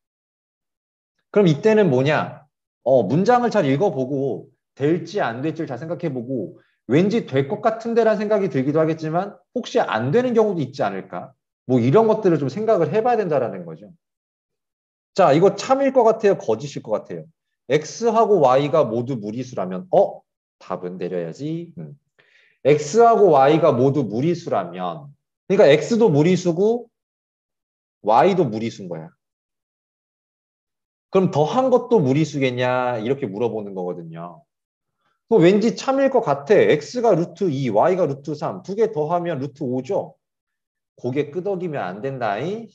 그럼 이때는 뭐냐? 문장을 잘 읽어보고 될지 안 될지를 잘 생각해보고 왠지 될 것 같은데라는 생각이 들기도 하겠지만 혹시 안 되는 경우도 있지 않을까? 뭐 이런 것들을 좀 생각을 해봐야 된다는 거죠. 자, 이거 참일 것 같아요? 거짓일 것 같아요? X하고 Y가 모두 무리수라면 답은 내려야지. X하고 Y가 모두 무리수라면 그러니까 X도 무리수고 Y도 무리수인 거야. 그럼 더한 것도 무리수겠냐 이렇게 물어보는 거거든요. 그럼 왠지 참일 것 같아. X가 루트 2, Y가 루트 3 두 개 더하면 루트 5죠. 고개 끄덕이면 안 된다잉.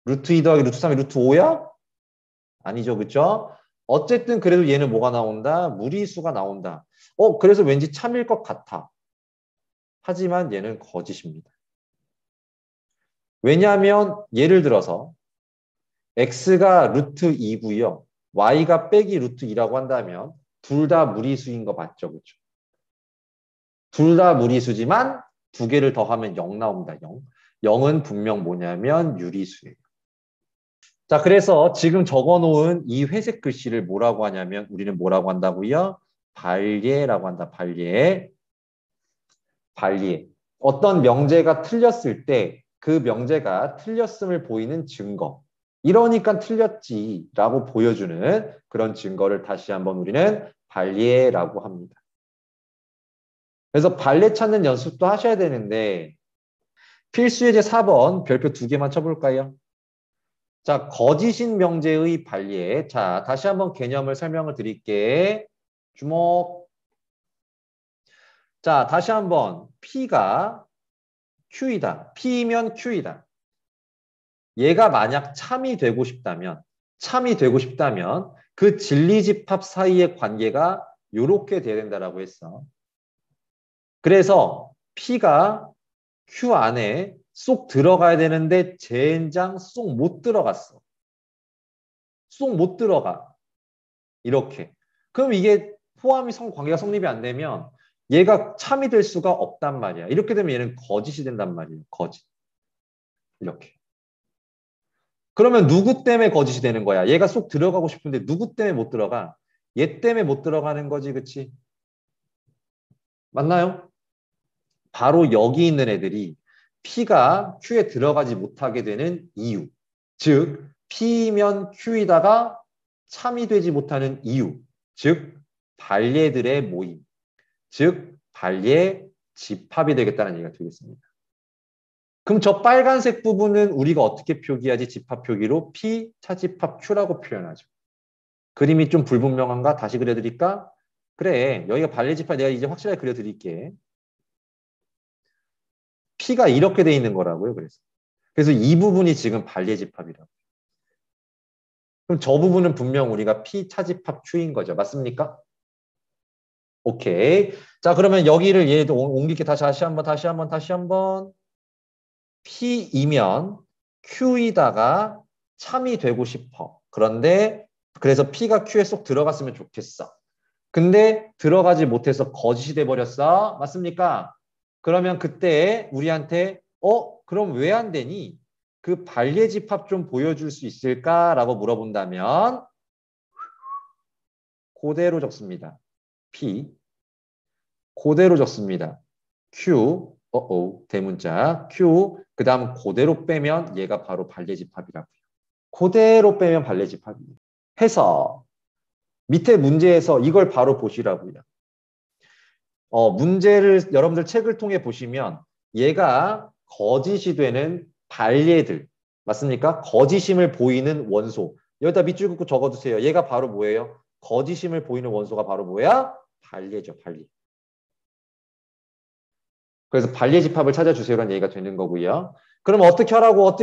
루트 2 더하기 루트 3이 루트 5야? 아니죠, 그쵸? 어쨌든 그래도 얘는 뭐가 나온다? 무리수가 나온다. 그래서 왠지 참일 것 같아. 하지만 얘는 거짓입니다. 왜냐하면 예를 들어서 x가 루트 2고요. y가 빼기 루트 2라고 한다면 둘 다 무리수인 거 맞죠? 그쵸? 둘 다 무리수지만 두 개를 더하면 0 나옵니다. 0. 0은 분명 뭐냐면 유리수예요. 자, 그래서 지금 적어놓은 이 회색 글씨를 뭐라고 하냐면 우리는 뭐라고 한다고요? 발예라고 한다. 발예. 발예. 어떤 명제가 틀렸을 때 그 명제가 틀렸음을 보이는 증거. 이러니까 틀렸지라고 보여주는 그런 증거를 다시 한번 우리는 발예라고 합니다. 그래서 발예 찾는 연습도 하셔야 되는데 필수 예제 4번 별표 2개만 쳐볼까요? 자, 거짓인 명제의 발예. 자, 다시 한번 개념을 설명을 드릴게. 주목. 자, 다시 한번 P가 Q이다. P이면 Q이다. 얘가 만약 참이 되고 싶다면 그 진리집합 사이의 관계가 이렇게 돼야 된다라고 했어. 그래서 P가 Q 안에 쏙 들어가야 되는데 젠장 쏙 못 들어갔어. 쏙 못 들어가. 이렇게. 그럼 이게 포함이 관계가 성립이 안 되면 얘가 참이 될 수가 없단 말이야. 이렇게 되면 얘는 거짓이 된단 말이에요. 거짓. 이렇게. 그러면 누구 때문에 거짓이 되는 거야? 얘가 쏙 들어가고 싶은데 누구 때문에 못 들어가? 얘 때문에 못 들어가는 거지, 그치? 맞나요? 바로 여기 있는 애들이 P가 Q에 들어가지 못하게 되는 이유. 즉, P면 Q이다가 참이 되지 못하는 이유. 즉, 발예들의 모임. 즉, 발예 집합이 되겠다는 얘기가 되겠습니다. 그럼 저 빨간색 부분은 우리가 어떻게 표기하지? 집합 표기로 P 차집합 Q라고 표현하죠. 그림이 좀 불분명한가? 다시 그려드릴까? 그래, 여기가 발예 집합 내가 이제 확실하게 그려드릴게. P가 이렇게 돼 있는 거라고요. 그래서 이 부분이 지금 발예 집합이라고. 그럼 저 부분은 분명 우리가 P 차집합 Q인 거죠. 맞습니까? 오케이. 자, 그러면 여기를 얘도 옮길게. 다시 한번. P이면 Q이다가 참이 되고 싶어. 그런데 그래서 P가 Q에 쏙 들어갔으면 좋겠어. 근데 들어가지 못해서 거짓이 돼버렸어. 맞습니까? 그러면 그때 우리한테 그럼 왜 안 되니? 그 발예 집합 좀 보여줄 수 있을까라고 물어본다면 그대로 적습니다. P 그대로 적습니다. Q 대문자 Q 그 다음 그대로 빼면 얘가 바로 발예 집합이라고요. 그대로 빼면 발예 집합입니다. 해서 밑에 문제에서 이걸 바로 보시라고요. 문제를 여러분들 책을 통해 보시면 얘가 거짓이 되는 발예들 맞습니까? 거짓임을 보이는 원소. 여기다 밑줄 긋고 적어두세요. 얘가 바로 뭐예요? 거짓임을 보이는 원소가 바로 뭐야? 발예죠. 발예. 그래서 발예 집합을 찾아주세요라는 얘기가 되는 거고요. 그럼 어떻게 하라고?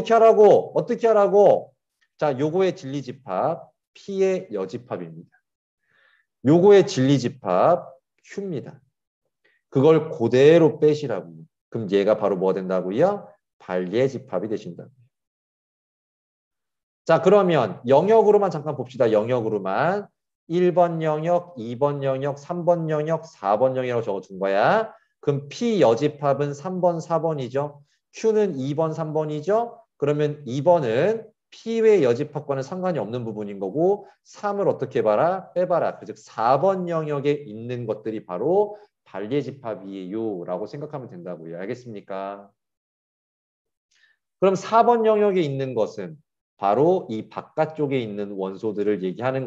자, 요거의 진리 집합 P의 여집합입니다. 요거의 진리 집합 Q입니다. 그걸 그대로 빼시라고요. 그럼 얘가 바로 뭐가 된다고요? 발예 집합이 되신다고요. 자, 그러면 영역으로만 잠깐 봅시다. 영역으로만. 1번 영역, 2번 영역, 3번 영역, 4번 영역이라고 적어준 거야. 그럼 P 여집합은 3번, 4번이죠. Q는 2번, 3번이죠. 그러면 2번은 P의 여집합과는 상관이 없는 부분인 거고 3을 어떻게 봐라? 빼봐라. 즉 4번 영역에 있는 것들이 바로 발예 집합이에요 라고 생각하면 된다고요. 알겠습니까? 그럼 4번 영역에 있는 것은 바로 이 바깥쪽에 있는 원소들을 얘기하는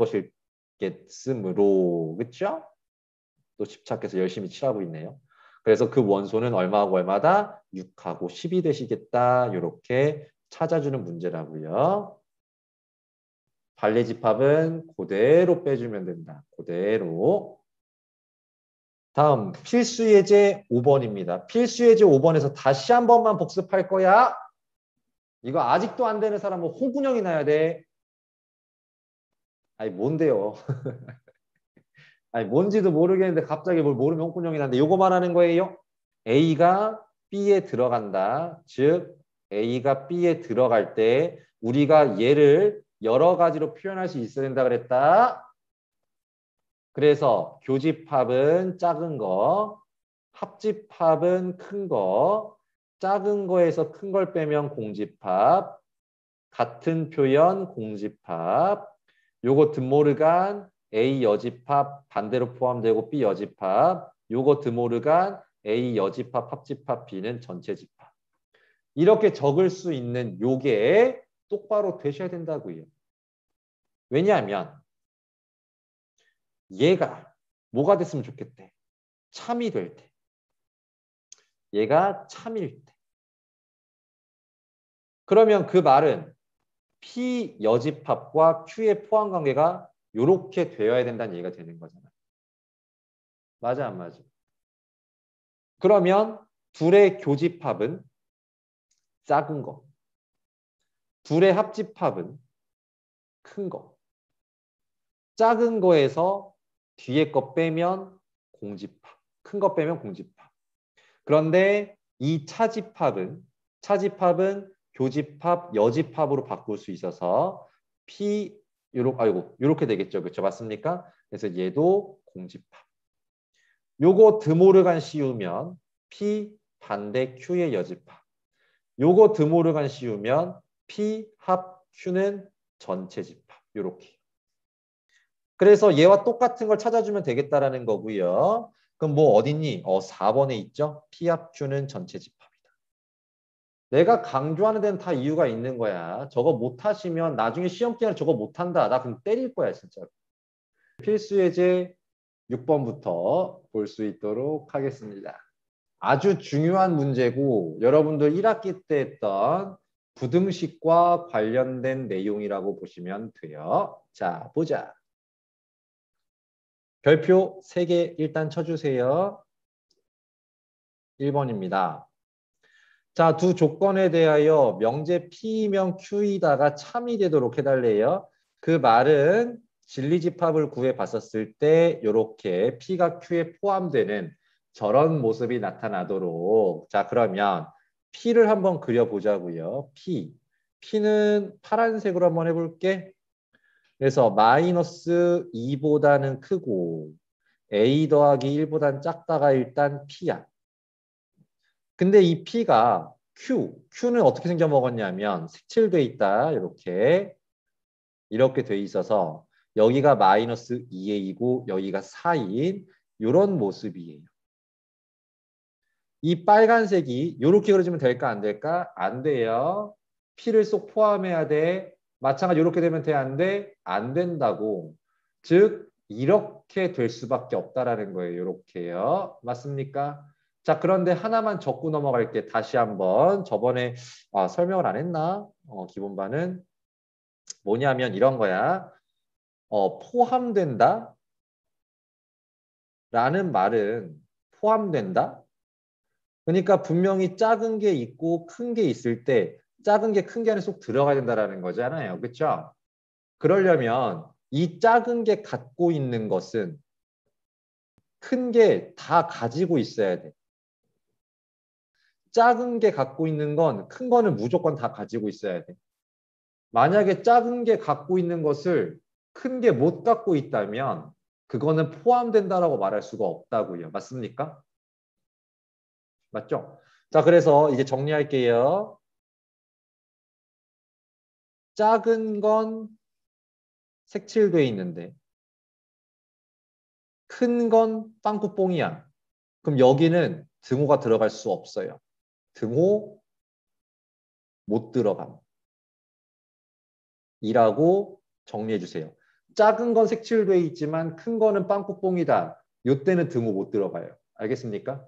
것이겠으므로 그렇죠? 또 집착해서 열심히 칠하고 있네요. 그래서 그 원소는 얼마하고 얼마다? 6하고 10이 되시겠다. 이렇게 찾아주는 문제라고요. 발예 집합은 그대로 빼주면 된다. 그대로. 다음 필수 예제 5번입니다. 필수 예제 5번에서 다시 한 번만 복습할 거야. 이거 아직도 안 되는 사람은 홍군형이 나야 돼. 아니 뭔데요? 아니 뭔지도 모르겠는데 갑자기 뭘 모르면 홍군형이 나는데 요거 말하는 거예요. A가 B에 들어간다. 즉 A가 B에 들어갈 때 우리가 얘를 여러 가지로 표현할 수 있어야 된다 그랬다. 그래서 교집합은 작은 거, 합집합은 큰 거, 작은 거에서 큰 걸 빼면 공집합, 같은 표현 공집합, 요거 드모르간 A 여집합 반대로 포함되고 B 여집합, 요거 드모르간 A 여집합 합집합 B는 전체 집합. 이렇게 적을 수 있는 요게 똑바로 되셔야 된다고요. 왜냐하면 얘가 뭐가 됐으면 좋겠대. 참이 될 때. 얘가 참일 때. 그러면 그 말은 P 여집합과 Q의 포함 관계가 이렇게 되어야 된다는 얘기가 되는 거잖아. 맞아 안 맞아? 그러면 둘의 교집합은 작은 거. 둘의 합집합은 큰 거. 작은 거에서 뒤에 거 빼면 공집합. 큰 거 빼면 공집합. 그런데 이 차집합은 교집합, 여집합으로 바꿀 수 있어서 P 요렇게 되겠죠. 그렇죠? 맞습니까? 그래서 얘도 공집합. 요거 드모르간 씌우면 P 반대 Q의 여집합. 요거 드모르간 씌우면 P 합 Q는 전체 집합. 요렇게. 그래서 얘와 똑같은 걸 찾아주면 되겠다라는 거고요. 그럼 뭐 어딨니? 4번에 있죠? P 합 Q는 전체 집합이다. 내가 강조하는 데는 다 이유가 있는 거야. 저거 못하시면 나중에 시험 기간에 저거 못한다. 나 그럼 때릴 거야 진짜. 필수 예제 6번부터 볼 수 있도록 하겠습니다. 아주 중요한 문제고 여러분들 1학기 때 했던 부등식과 관련된 내용이라고 보시면 돼요. 자, 보자. 별표 3개 일단 쳐주세요. 1번입니다. 자, 두 조건에 대하여 명제 P이면 Q이다가 참이 되도록 해달래요. 그 말은 진리집합을 구해봤었을 때 이렇게 P가 Q에 포함되는 저런 모습이 나타나도록. 자, 그러면 P를 한번 그려보자고요. P는 파란색으로 한번 해볼게. 그래서 마이너스 2보다는 크고 A 더하기 1보다는 작다가 일단 P야. 근데 이 P가 Q는 어떻게 생겨 먹었냐면 색칠돼 있다. 이렇게 돼 있어서 여기가 마이너스 2A이고 여기가 4인 이런 모습이에요. 이 빨간색이 이렇게 그려지면 될까 안 될까? 안 돼요. P를 쏙 포함해야 돼. 마찬가지로 이렇게 되면 돼? 안 돼? 안 된다고. 즉 이렇게 될 수밖에 없다라는 거예요. 이렇게요. 맞습니까? 자, 그런데 하나만 적고 넘어갈게. 다시 한번. 저번에 설명을 안 했나? 기본반은 뭐냐면 이런 거야. 포함된다? 라는 말은 포함된다? 그러니까 분명히 작은 게 있고 큰 게 있을 때 작은 게 큰 게 안에 쏙 들어가야 된다는 거잖아요. 그렇죠? 그러려면 이 작은 게 갖고 있는 것은 큰 게 다 가지고 있어야 돼. 작은 게 갖고 있는 건 큰 거는 무조건 다 가지고 있어야 돼. 만약에 작은 게 갖고 있는 것을 큰 게 못 갖고 있다면 그거는 포함된다라고 말할 수가 없다고요. 맞습니까? 맞죠? 자, 그래서 이제 정리할게요. 작은 건 색칠돼 있는데 큰 건 빵꾸뽕이야. 그럼 여기는 등호가 들어갈 수 없어요. 등호 못 들어감. 이라고 정리해 주세요. 작은 건 색칠돼 있지만 큰 거는 빵꾸뽕이다. 이때는 등호 못 들어가요. 알겠습니까?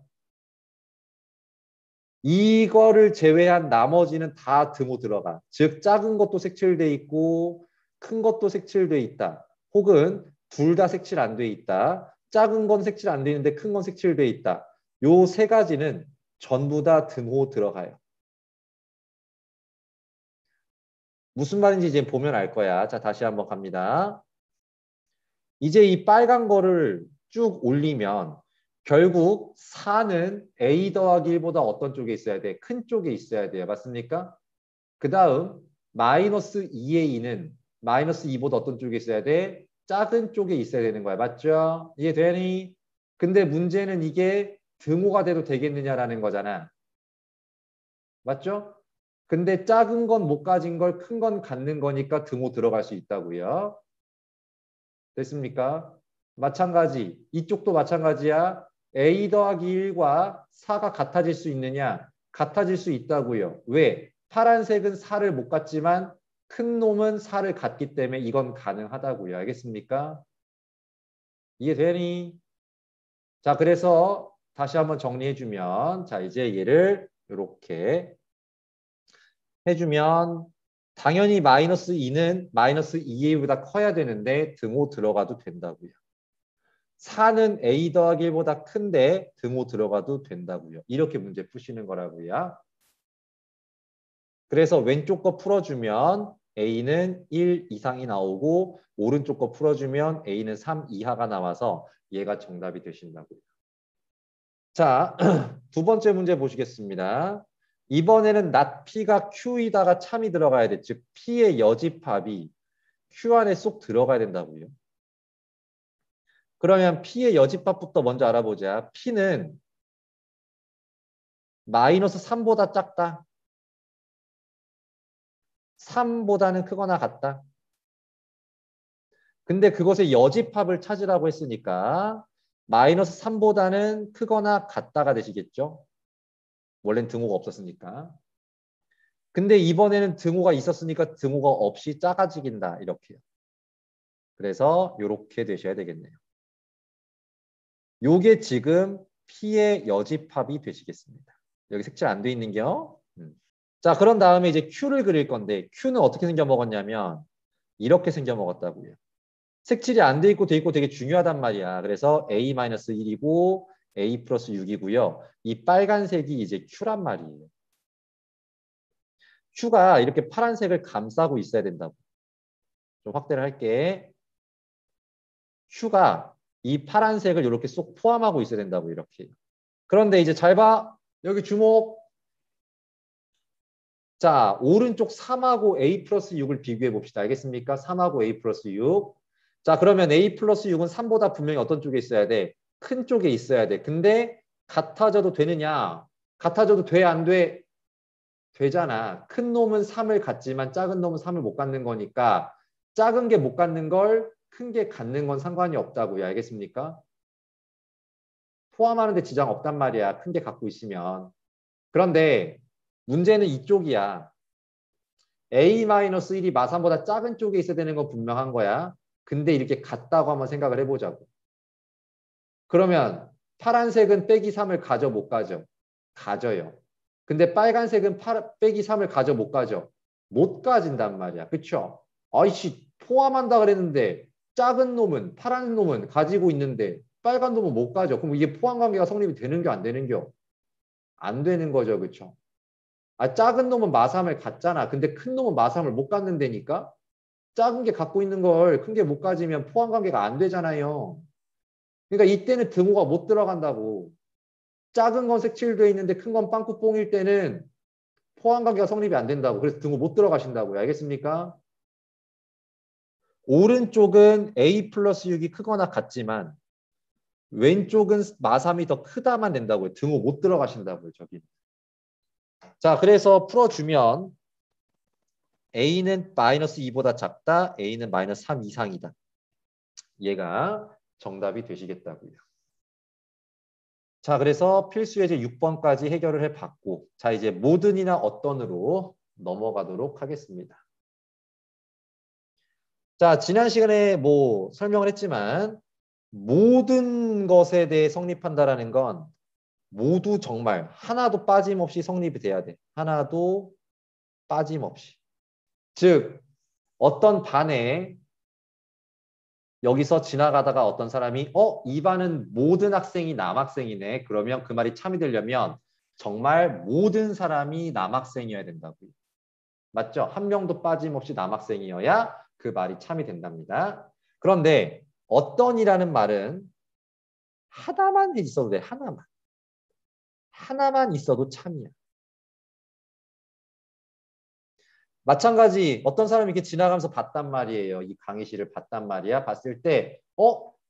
이거를 제외한 나머지는 다 등호 들어가. 즉 작은 것도 색칠돼 있고 큰 것도 색칠돼 있다. 혹은 둘 다 색칠 안 돼 있다. 작은 건 색칠 안 돼 있는데 큰 건 색칠돼 있다. 요 세 가지는 전부 다 등호 들어가요. 무슨 말인지 이제 보면 알 거야. 자, 다시 한번 갑니다. 이제 이 빨간 거를 쭉 올리면 결국 4는 A 더하기 1보다 어떤 쪽에 있어야 돼? 큰 쪽에 있어야 돼요. 맞습니까? 그 다음 마이너스 2의 2는 마이너스 2보다 어떤 쪽에 있어야 돼? 작은 쪽에 있어야 되는 거야. 맞죠? 이해되니? 근데 문제는 이게 등호가 돼도 되겠느냐라는 거잖아. 맞죠? 근데 작은 건 못 가진 걸 큰 건 갖는 거니까 등호 들어갈 수 있다고요. 됐습니까? 마찬가지. 이쪽도 마찬가지야. A 더하기 1과 4가 같아질 수 있느냐? 같아질 수 있다고요. 왜? 파란색은 4를 못 갖지만 큰 놈은 4를 갖기 때문에 이건 가능하다고요. 알겠습니까? 이해되니? 자, 그래서 다시 한번 정리해주면 자, 이제 얘를 이렇게 해주면 당연히 마이너스 2는 마이너스 2a보다 커야 되는데 등호 들어가도 된다고요. 4는 a 더하기 1보다 큰데 등호 들어가도 된다고요. 이렇게 문제 푸시는 거라고요. 그래서 왼쪽 거 풀어주면 a는 1 이상이 나오고 오른쪽 거 풀어주면 a는 3 이하가 나와서 얘가 정답이 되신다고요. 자, 두 번째 문제 보시겠습니다. 이번에는 not P가 Q이다가 참이 들어가야 돼. 즉 P의 여집합이 Q 안에 쏙 들어가야 된다고요. 그러면 P의 여집합부터 먼저 알아보자. P는 마이너스 3보다 작다. 3보다는 크거나 같다. 근데 그것의 여집합을 찾으라고 했으니까 마이너스 3보다는 크거나 같다가 되시겠죠. 원래는 등호가 없었으니까. 근데 이번에는 등호가 있었으니까 등호가 없이 작아지긴다. 이렇게요. 그래서 이렇게 되셔야 되겠네요. 요게 지금 P의 여집합이 되시겠습니다. 여기 색칠 안 돼 있는겨. 자, 그런 다음에 이제 Q를 그릴 건데 Q는 어떻게 생겨 먹었냐면 이렇게 생겨 먹었다고요. 색칠이 안 돼 있고 돼 있고 되게 중요하단 말이야. 그래서 A-1이고 A 플러스 6이고요. 이 빨간색이 이제 Q란 말이에요. Q가 이렇게 파란색을 감싸고 있어야 된다고. 좀 확대를 할게. Q가 이 파란색을 이렇게 쏙 포함하고 있어야 된다고 이렇게. 그런데 이제 잘 봐. 여기 주목. 자, 오른쪽 3하고 A 플러스 6을 비교해 봅시다. 알겠습니까? 3하고 A 플러스 6. 자, 그러면 A 플러스 6은 3보다 분명히 어떤 쪽에 있어야 돼? 큰 쪽에 있어야 돼. 근데 같아져도 되느냐? 같아져도 돼, 안 돼? 되잖아. 큰 놈은 3을 갖지만 작은 놈은 3을 못 갖는 거니까 작은 게 못 갖는 걸 큰 게 갖는 건 상관이 없다고요. 알겠습니까? 포함하는데 지장 없단 말이야. 큰 게 갖고 있으면. 그런데 문제는 이쪽이야. A-1이 마삼보다 작은 쪽에 있어야 되는 건 분명한 거야. 근데 이렇게 같다고 한번 생각을 해보자고. 그러면 파란색은 빼기 3을 가져 못 가져? 가져요. 근데 빨간색은 빼기 3을 가져 못 가져? 못 가진단 말이야. 그쵸? 아이씨 포함한다 그랬는데 작은 놈은 파란 놈은 가지고 있는데 빨간 놈은 못 가져. 그럼 이게 포함 관계가 성립이 되는겨 안 되는겨? 안 되는 거죠. 그쵸? 아, 작은 놈은 마삼을 갖잖아. 근데 큰 놈은 마삼을 못 갖는다니까? 작은 게 갖고 있는 걸 큰 게 못 가지면 포함 관계가 안 되잖아요. 그러니까 이때는 등호가 못 들어간다고. 작은 건 색칠돼 있는데 큰 건 빵꾸뽕일 때는 포함 관계가 성립이 안 된다고. 그래서 등호 못 들어가신다고요. 알겠습니까? 오른쪽은 A 플러스 6이 크거나 같지만 왼쪽은 마삼이 더 크다만 된다고요. 등호 못 들어가신다고요. 저기. 자, 그래서 풀어주면 A는 마이너스 2보다 작다. A는 마이너스 3 이상이다. 얘가 정답이 되시겠다고요. 자, 그래서 필수 예제 6번까지 해결을 해봤고 자, 이제 모든이나 어떤으로 넘어가도록 하겠습니다. 자, 지난 시간에 뭐 설명을 했지만 모든 것에 대해 성립한다라는 건 모두 정말 하나도 빠짐없이 성립이 돼야 돼. 하나도 빠짐없이. 즉 어떤 반에 여기서 지나가다가 어떤 사람이 이 반은 모든 학생이 남학생이네. 그러면 그 말이 참이 되려면 정말 모든 사람이 남학생이어야 된다고요. 맞죠? 한 명도 빠짐없이 남학생이어야 그 말이 참이 된답니다. 그런데 어떤이라는 말은 하나만 있어도 돼. 하나만. 하나만 있어도 참이야. 마찬가지 어떤 사람이 이렇게 지나가면서 봤단 말이에요. 이 강의실을 봤단 말이야. 봤을 때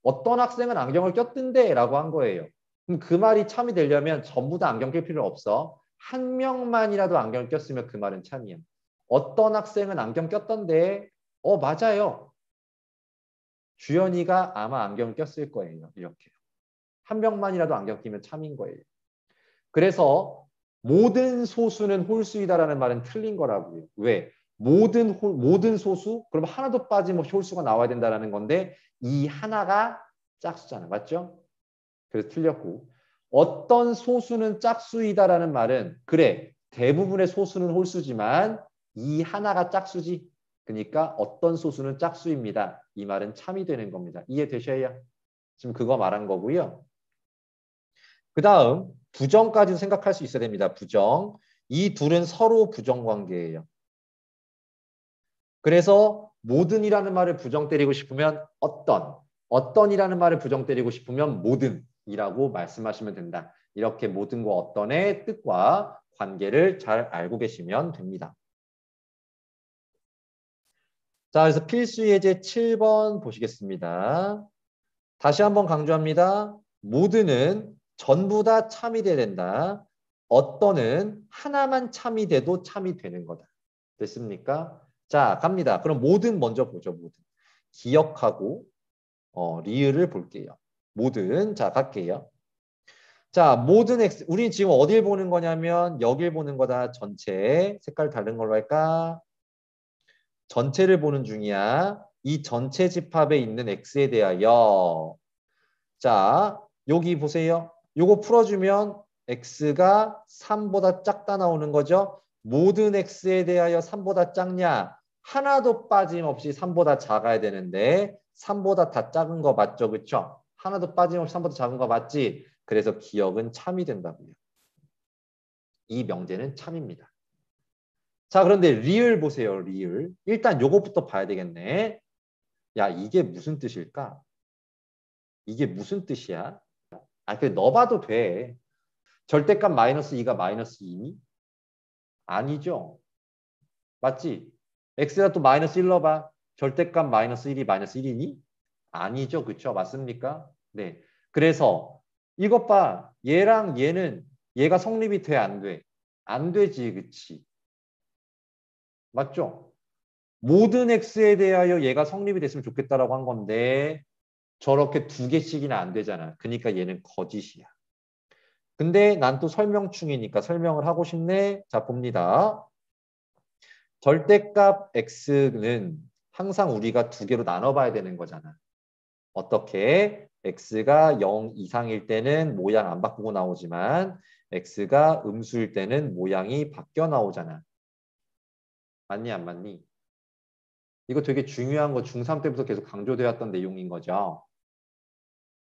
어떤 학생은 안경을 꼈던데 라고 한 거예요. 그럼 그 말이 참이 되려면 전부 다 안경 낄 필요 없어. 한 명만이라도 안경을 꼈으면 그 말은 참이야. 어떤 학생은 안경 꼈던데 맞아요. 주연이가 아마 안경을 꼈을 거예요. 이렇게. 한 명만이라도 안경 끼면 참인 거예요. 그래서 모든 소수는 홀수이다라는 말은 틀린 거라고요. 왜? 모든 소수? 그럼 하나도 빠짐없이 홀수가 나와야 된다는 건데 이 하나가 짝수잖아. 맞죠? 그래서 틀렸고 어떤 소수는 짝수이다라는 말은 그래 대부분의 소수는 홀수지만 이 하나가 짝수지. 그러니까 어떤 소수는 짝수입니다. 이 말은 참이 되는 겁니다. 이해되셔야 지금 그거 말한 거고요. 그 다음 부정까지도 생각할 수 있어야 됩니다. 부정. 이 둘은 서로 부정관계예요. 그래서 모든이라는 말을 부정 때리고 싶으면 어떤이라는 말을 부정 때리고 싶으면 모든이라고 말씀하시면 된다. 이렇게 모든과 어떤의 뜻과 관계를 잘 알고 계시면 됩니다. 자, 그래서 필수 예제 7번 보시겠습니다. 다시 한번 강조합니다. 모든은 전부 다 참이 돼야 된다. 어떤은 하나만 참이 돼도 참이 되는 거다. 됐습니까? 자, 갑니다. 그럼 모든 먼저 보죠. 모든. 기억하고 리을을 볼게요. 모든. 자, 갈게요. 자, 모든 x. 우린 지금 어딜 보는 거냐면 여길 보는 거다. 전체. 색깔 다른 걸로 할까? 전체를 보는 중이야. 이 전체 집합에 있는 x에 대하여 자, 여기 보세요. 요거 풀어주면 x가 3보다 작다 나오는 거죠. 모든 x에 대하여 3보다 작냐? 하나도 빠짐없이 3보다 작아야 되는데 3보다 다 작은 거 맞죠? 그렇죠? 하나도 빠짐없이 3보다 작은 거 맞지? 그래서 기억은 참이 된다고요. 이 명제는 참입니다. 자, 그런데 리을 보세요. 리을. 일단 요거부터 봐야 되겠네. 야, 이게 무슨 뜻일까? 이게 무슨 뜻이야? 그래, 너 봐도 돼. 절대값 마이너스 2가 마이너스 2니? 아니죠. 맞지? x가 또 마이너스 1 넣어봐. 절대값 마이너스 1이 마이너스 1이니? 아니죠. 그쵸? 맞습니까? 네. 그래서 이것 봐. 얘랑 얘는 얘가 성립이 돼? 안 돼? 안 되지. 그치? 맞죠? 모든 x에 대하여 얘가 성립이 됐으면 좋겠다라고 한 건데 저렇게 두 개씩이나 안 되잖아. 그러니까 얘는 거짓이야. 근데 난 또 설명충이니까 설명을 하고 싶네. 자, 봅니다. 절대값 x는 항상 우리가 두 개로 나눠봐야 되는 거잖아. 어떻게? x가 0 이상일 때는 모양 안 바꾸고 나오지만 x가 음수일 때는 모양이 바뀌어 나오잖아. 맞니 안 맞니? 이거 되게 중요한 거 중3 때부터 계속 강조되었던 내용인 거죠.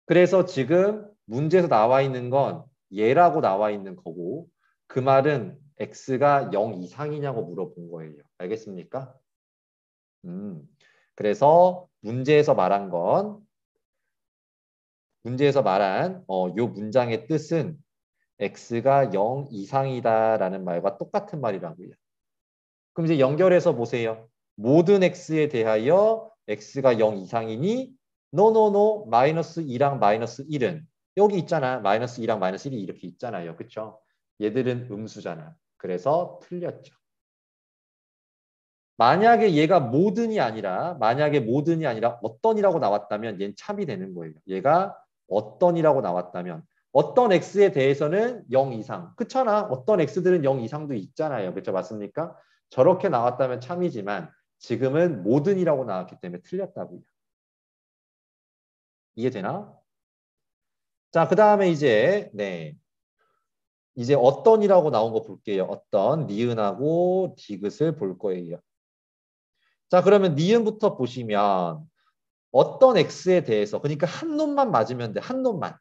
그래서 지금 문제에서 나와 있는 건 얘라고 나와 있는 거고 그 말은 x가 0 이상이냐고 물어본 거예요. 알겠습니까? 그래서 문제에서 말한 요 문장의 뜻은 x가 0 이상이다라는 말과 똑같은 말이라고요. 그럼 이제 연결해서 보세요. 모든 x에 대하여 x가 0 이상이니 노노노 마이너스 2랑 마이너스 1은 여기 있잖아. 마이너스 2랑 마이너스 1이 이렇게 있잖아요. 그렇죠? 얘들은 음수잖아. 그래서 틀렸죠. 만약에 만약에 모든이 아니라 어떤이라고 나왔다면 얘는 참이 되는 거예요. 얘가 어떤이라고 나왔다면 어떤 x에 대해서는 0 이상. 그렇잖아. 어떤 x들은 0 이상도 있잖아요. 그렇죠? 맞습니까? 저렇게 나왔다면 참이지만 지금은 모든이라고 나왔기 때문에 틀렸다고요. 이해되나? 자, 그 다음에 이제 어떤이라고 나온 거 볼게요. 어떤 니은하고 디귿을 볼 거예요. 자, 그러면 니은부터 보시면 어떤 x에 대해서 그러니까 한 놈만 맞으면 돼. 한 놈만.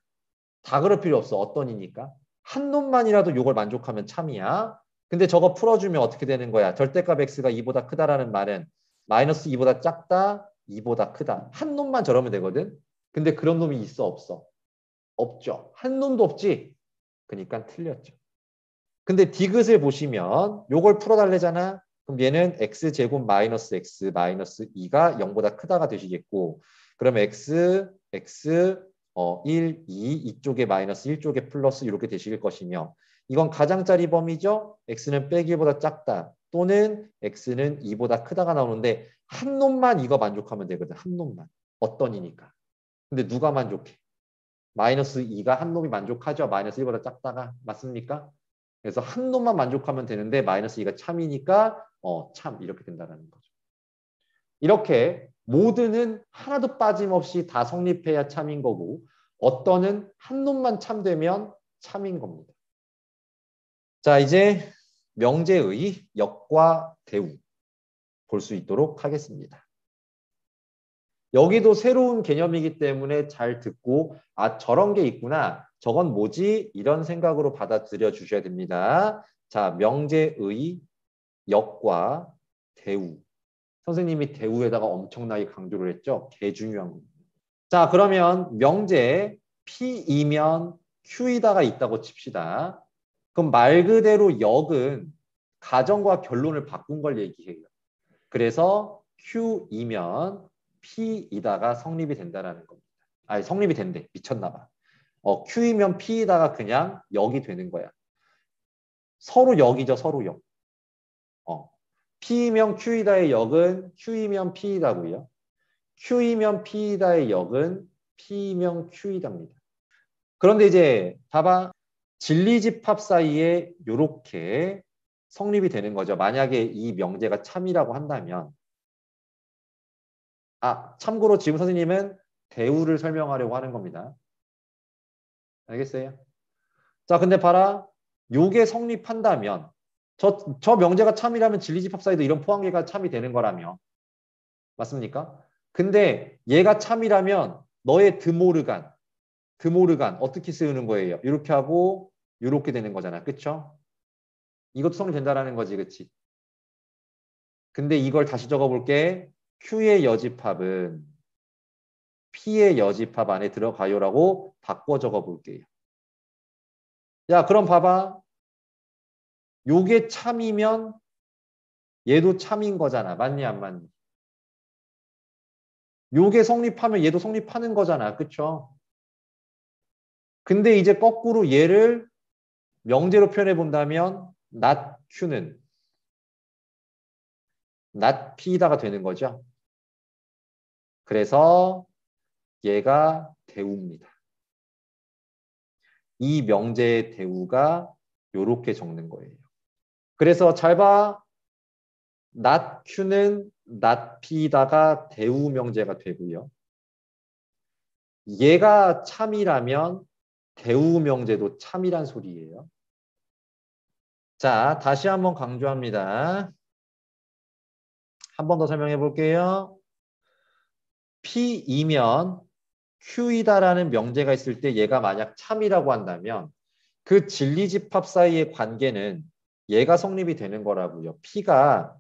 다 그럴 필요 없어. 어떤이니까. 한 놈만이라도 이걸 만족하면 참이야. 근데 저거 풀어주면 어떻게 되는 거야? 절대값 x가 2보다 크다라는 말은 마이너스 2보다 작다, 2보다 크다. 한 놈만 저러면 되거든. 근데 그런 놈이 있어 없어? 없죠. 한 놈도 없지. 그러니까 틀렸죠. 근데 디귿을 보시면 요걸 풀어달래잖아. 그럼 얘는 x제곱 마이너스 x 마이너스 2가 0보다 크다가 되시겠고 그러면 x, 1, 2 이쪽에 마이너스 1쪽에 플러스 이렇게 되실 것이며 이건 가장짜리 범위죠. x는 빼기 1보다 작다 또는 x는 2보다 크다가 나오는데 한 놈만 이거 만족하면 되거든. 한 놈만. 어떤 이니까. 근데 누가 만족해? 마이너스 2가 한 놈이 만족하죠. 마이너스 1보다 작다가. 맞습니까? 그래서 한 놈만 만족하면 되는데 마이너스 2가 참이니까 참 이렇게 된다는 거죠. 이렇게 모드는 하나도 빠짐없이 다 성립해야 참인 거고 어떤은 한 놈만 참되면 참인 겁니다. 자 이제 명제의 역과 대우 볼 수 있도록 하겠습니다. 여기도 새로운 개념이기 때문에 잘 듣고 아 저런 게 있구나. 저건 뭐지? 이런 생각으로 받아들여 주셔야 됩니다. 자 명제의 역과 대우. 선생님이 대우에다가 엄청나게 강조를 했죠. 개 중요한 겁니다. 자 그러면 명제 P이면 Q이다가 있다고 칩시다. 그럼 말 그대로 역은 가정과 결론을 바꾼 걸 얘기해요. 그래서 Q이면 P이다가 성립이 된다는 겁니다. 아니 성립이 된대. 미쳤나 봐. Q이면 P이다가 그냥 역이 되는 거야. 서로 역이죠. 서로 역. P이면 Q이다의 역은 Q이면 P이다고요. Q이면 P이다의 역은 P이면 Q이다입니다. 그런데 이제 봐봐. 진리집합 사이에 이렇게 성립이 되는 거죠. 만약에 이 명제가 참이라고 한다면 참고로 지금 선생님은 대우를 설명하려고 하는 겁니다. 알겠어요? 자, 근데 봐라. 요게 성립한다면 저 명제가 참이라면 진리집합 사이도 이런 포항계가 참이 되는 거라며. 맞습니까? 근데 얘가 참이라면 너의 드모르간 어떻게 쓰는 거예요? 이렇게 하고 이렇게 되는 거잖아. 그쵸? 이것도 성립된다라는 거지. 그치? 근데 이걸 다시 적어볼게. Q의 여집합은 P의 여집합 안에 들어가요라고 바꿔 적어볼게요. 야, 그럼 봐봐. 요게 참이면 얘도 참인 거잖아. 맞니 안 맞니? 요게 성립하면 얘도 성립하는 거잖아. 그쵸? 근데 이제 거꾸로 얘를 명제로 표현해 본다면 not Q는 not P다가 되는 거죠. 그래서 얘가 대우입니다. 이 명제의 대우가 요렇게 적는 거예요. 그래서 잘 봐. not Q는 not P다가 대우 명제가 되고요. 얘가 참이라면 대우 명제도 참이란 소리예요. 자, 다시 한번 강조합니다. 한 번 더 설명해 볼게요. P이면 Q이다라는 명제가 있을 때 얘가 만약 참이라고 한다면 그 진리집합 사이의 관계는 얘가 성립이 되는 거라고요. P가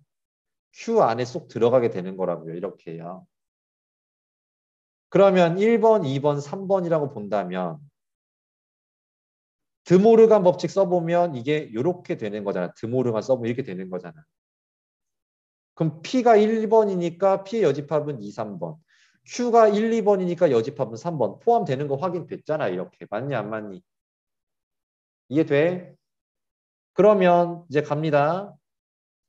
Q 안에 쏙 들어가게 되는 거라고요. 이렇게요. 그러면 1번, 2번, 3번이라고 본다면 드모르간 법칙 써보면 이게 이렇게 되는 거잖아. 드모르간 써보면 이렇게 되는 거잖아. 그럼 P가 1번이니까 P의 여집합은 2, 3번. Q가 1, 2번이니까 여집합은 3번. 포함되는 거 확인됐잖아. 이렇게. 맞니 안 맞니? 이해돼? 그러면 이제 갑니다.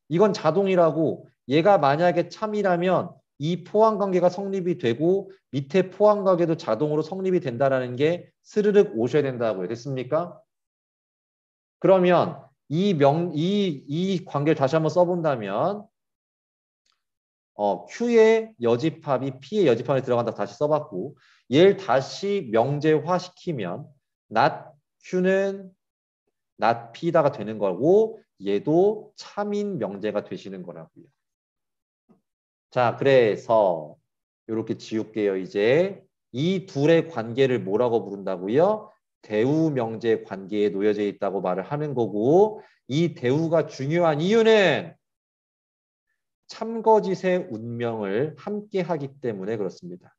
이건 자동이라고 얘가 만약에 참이라면 이 포함관계가 성립이 되고 밑에 포함관계도 자동으로 성립이 된다는 게 스르륵 오셔야 된다고요. 됐습니까? 그러면 이 관계를 다시 한번 써본다면 Q의 여집합이 P의 여집합에 들어간다 다시 써봤고 얘를 다시 명제화시키면 not Q는 not P다가 되는 거고 얘도 참인 명제가 되시는 거라고요. 자, 그래서 이렇게 지울게요. 이제 이 둘의 관계를 뭐라고 부른다고요? 대우 명제 관계에 놓여져 있다고 말을 하는 거고, 이 대우가 중요한 이유는 참거짓의 운명을 함께 하기 때문에 그렇습니다.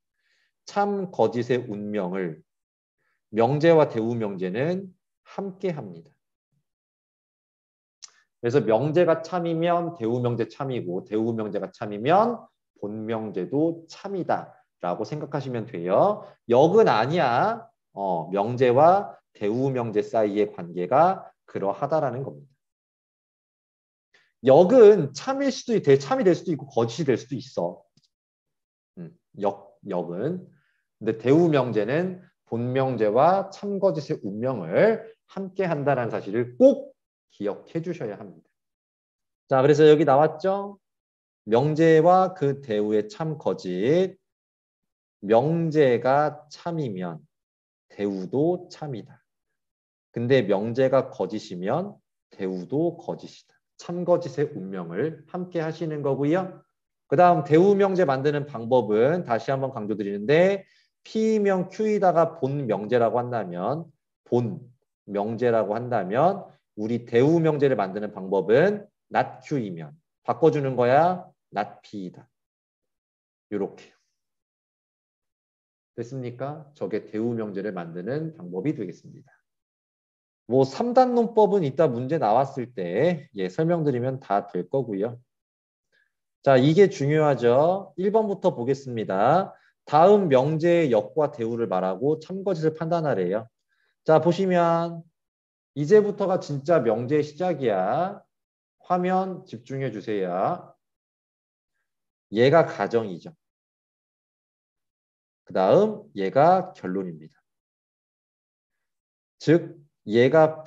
참거짓의 운명을 명제와 대우 명제는 함께 합니다. 그래서 명제가 참이면 대우 명제 참이고, 대우 명제가 참이면 본 명제도 참이다라고 생각하시면 돼요. 역은 아니야. 명제와 대우 명제 사이의 관계가 그러하다라는 겁니다. 역은 참일 수도 참이 될 수도 있고 거짓이 될 수도 있어. 역은. 근데 대우 명제는 본 명제와 참거짓의 운명을 함께 한다는 사실을 꼭 기억해 주셔야 합니다. 자, 그래서 여기 나왔죠? 명제와 그 대우의 참거짓. 명제가 참이면 대우도 참이다. 근데 명제가 거짓이면 대우도 거짓이다. 참거짓의 운명을 함께 하시는 거고요. 그 다음 대우 명제 만드는 방법은 다시 한번 강조드리는데, P명 Q이다가 본 명제라고 한다면, 본 명제라고 한다면 우리 대우 명제를 만드는 방법은 not Q이면 바꿔주는 거야 not P이다. 이렇게 됐습니까? 저게 대우 명제를 만드는 방법이 되겠습니다. 뭐 3단 논법은 이따 문제 나왔을 때 설명드리면 다 될 거고요. 자, 이게 중요하죠. 1번부터 보겠습니다. 다음 명제의 역과 대우를 말하고 참거짓을 판단하래요. 자, 보시면 이제부터가 진짜 명제의 시작이야. 화면 집중해 주세요. 얘가 가정이죠. 그 다음 얘가 결론입니다. 즉 얘가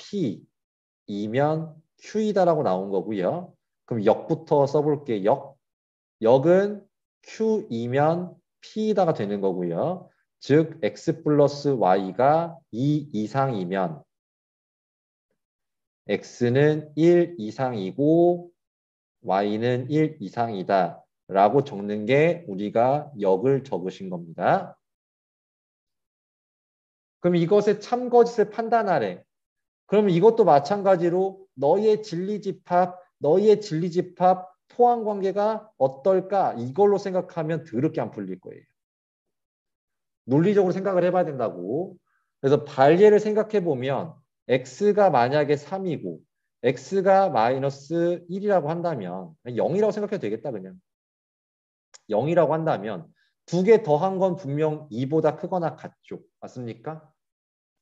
P이면 Q이다라고 나온 거고요. 그럼 역부터 써볼게. 역은 Q이면 P이다가 되는 거고요. 즉 X 플러스 Y가 2 이상이면 X는 1 이상이고 Y는 1 이상이다 라고 적는 게 우리가 역을 적으신 겁니다. 그럼 이것의 참거짓을 판단하래. 그럼 이것도 마찬가지로 너희의 진리집합 포항 관계가 어떨까? 이걸로 생각하면 더럽게 안 풀릴 거예요. 논리적으로 생각을 해봐야 된다고. 그래서 발예를 생각해 보면 x가 만약에 3이고 x가 마이너스 1이라고 한다면 0이라고 생각해도 되겠다 그냥. 0이라고 한다면 두 개 더한 건 분명 2보다 크거나 같죠. 맞습니까?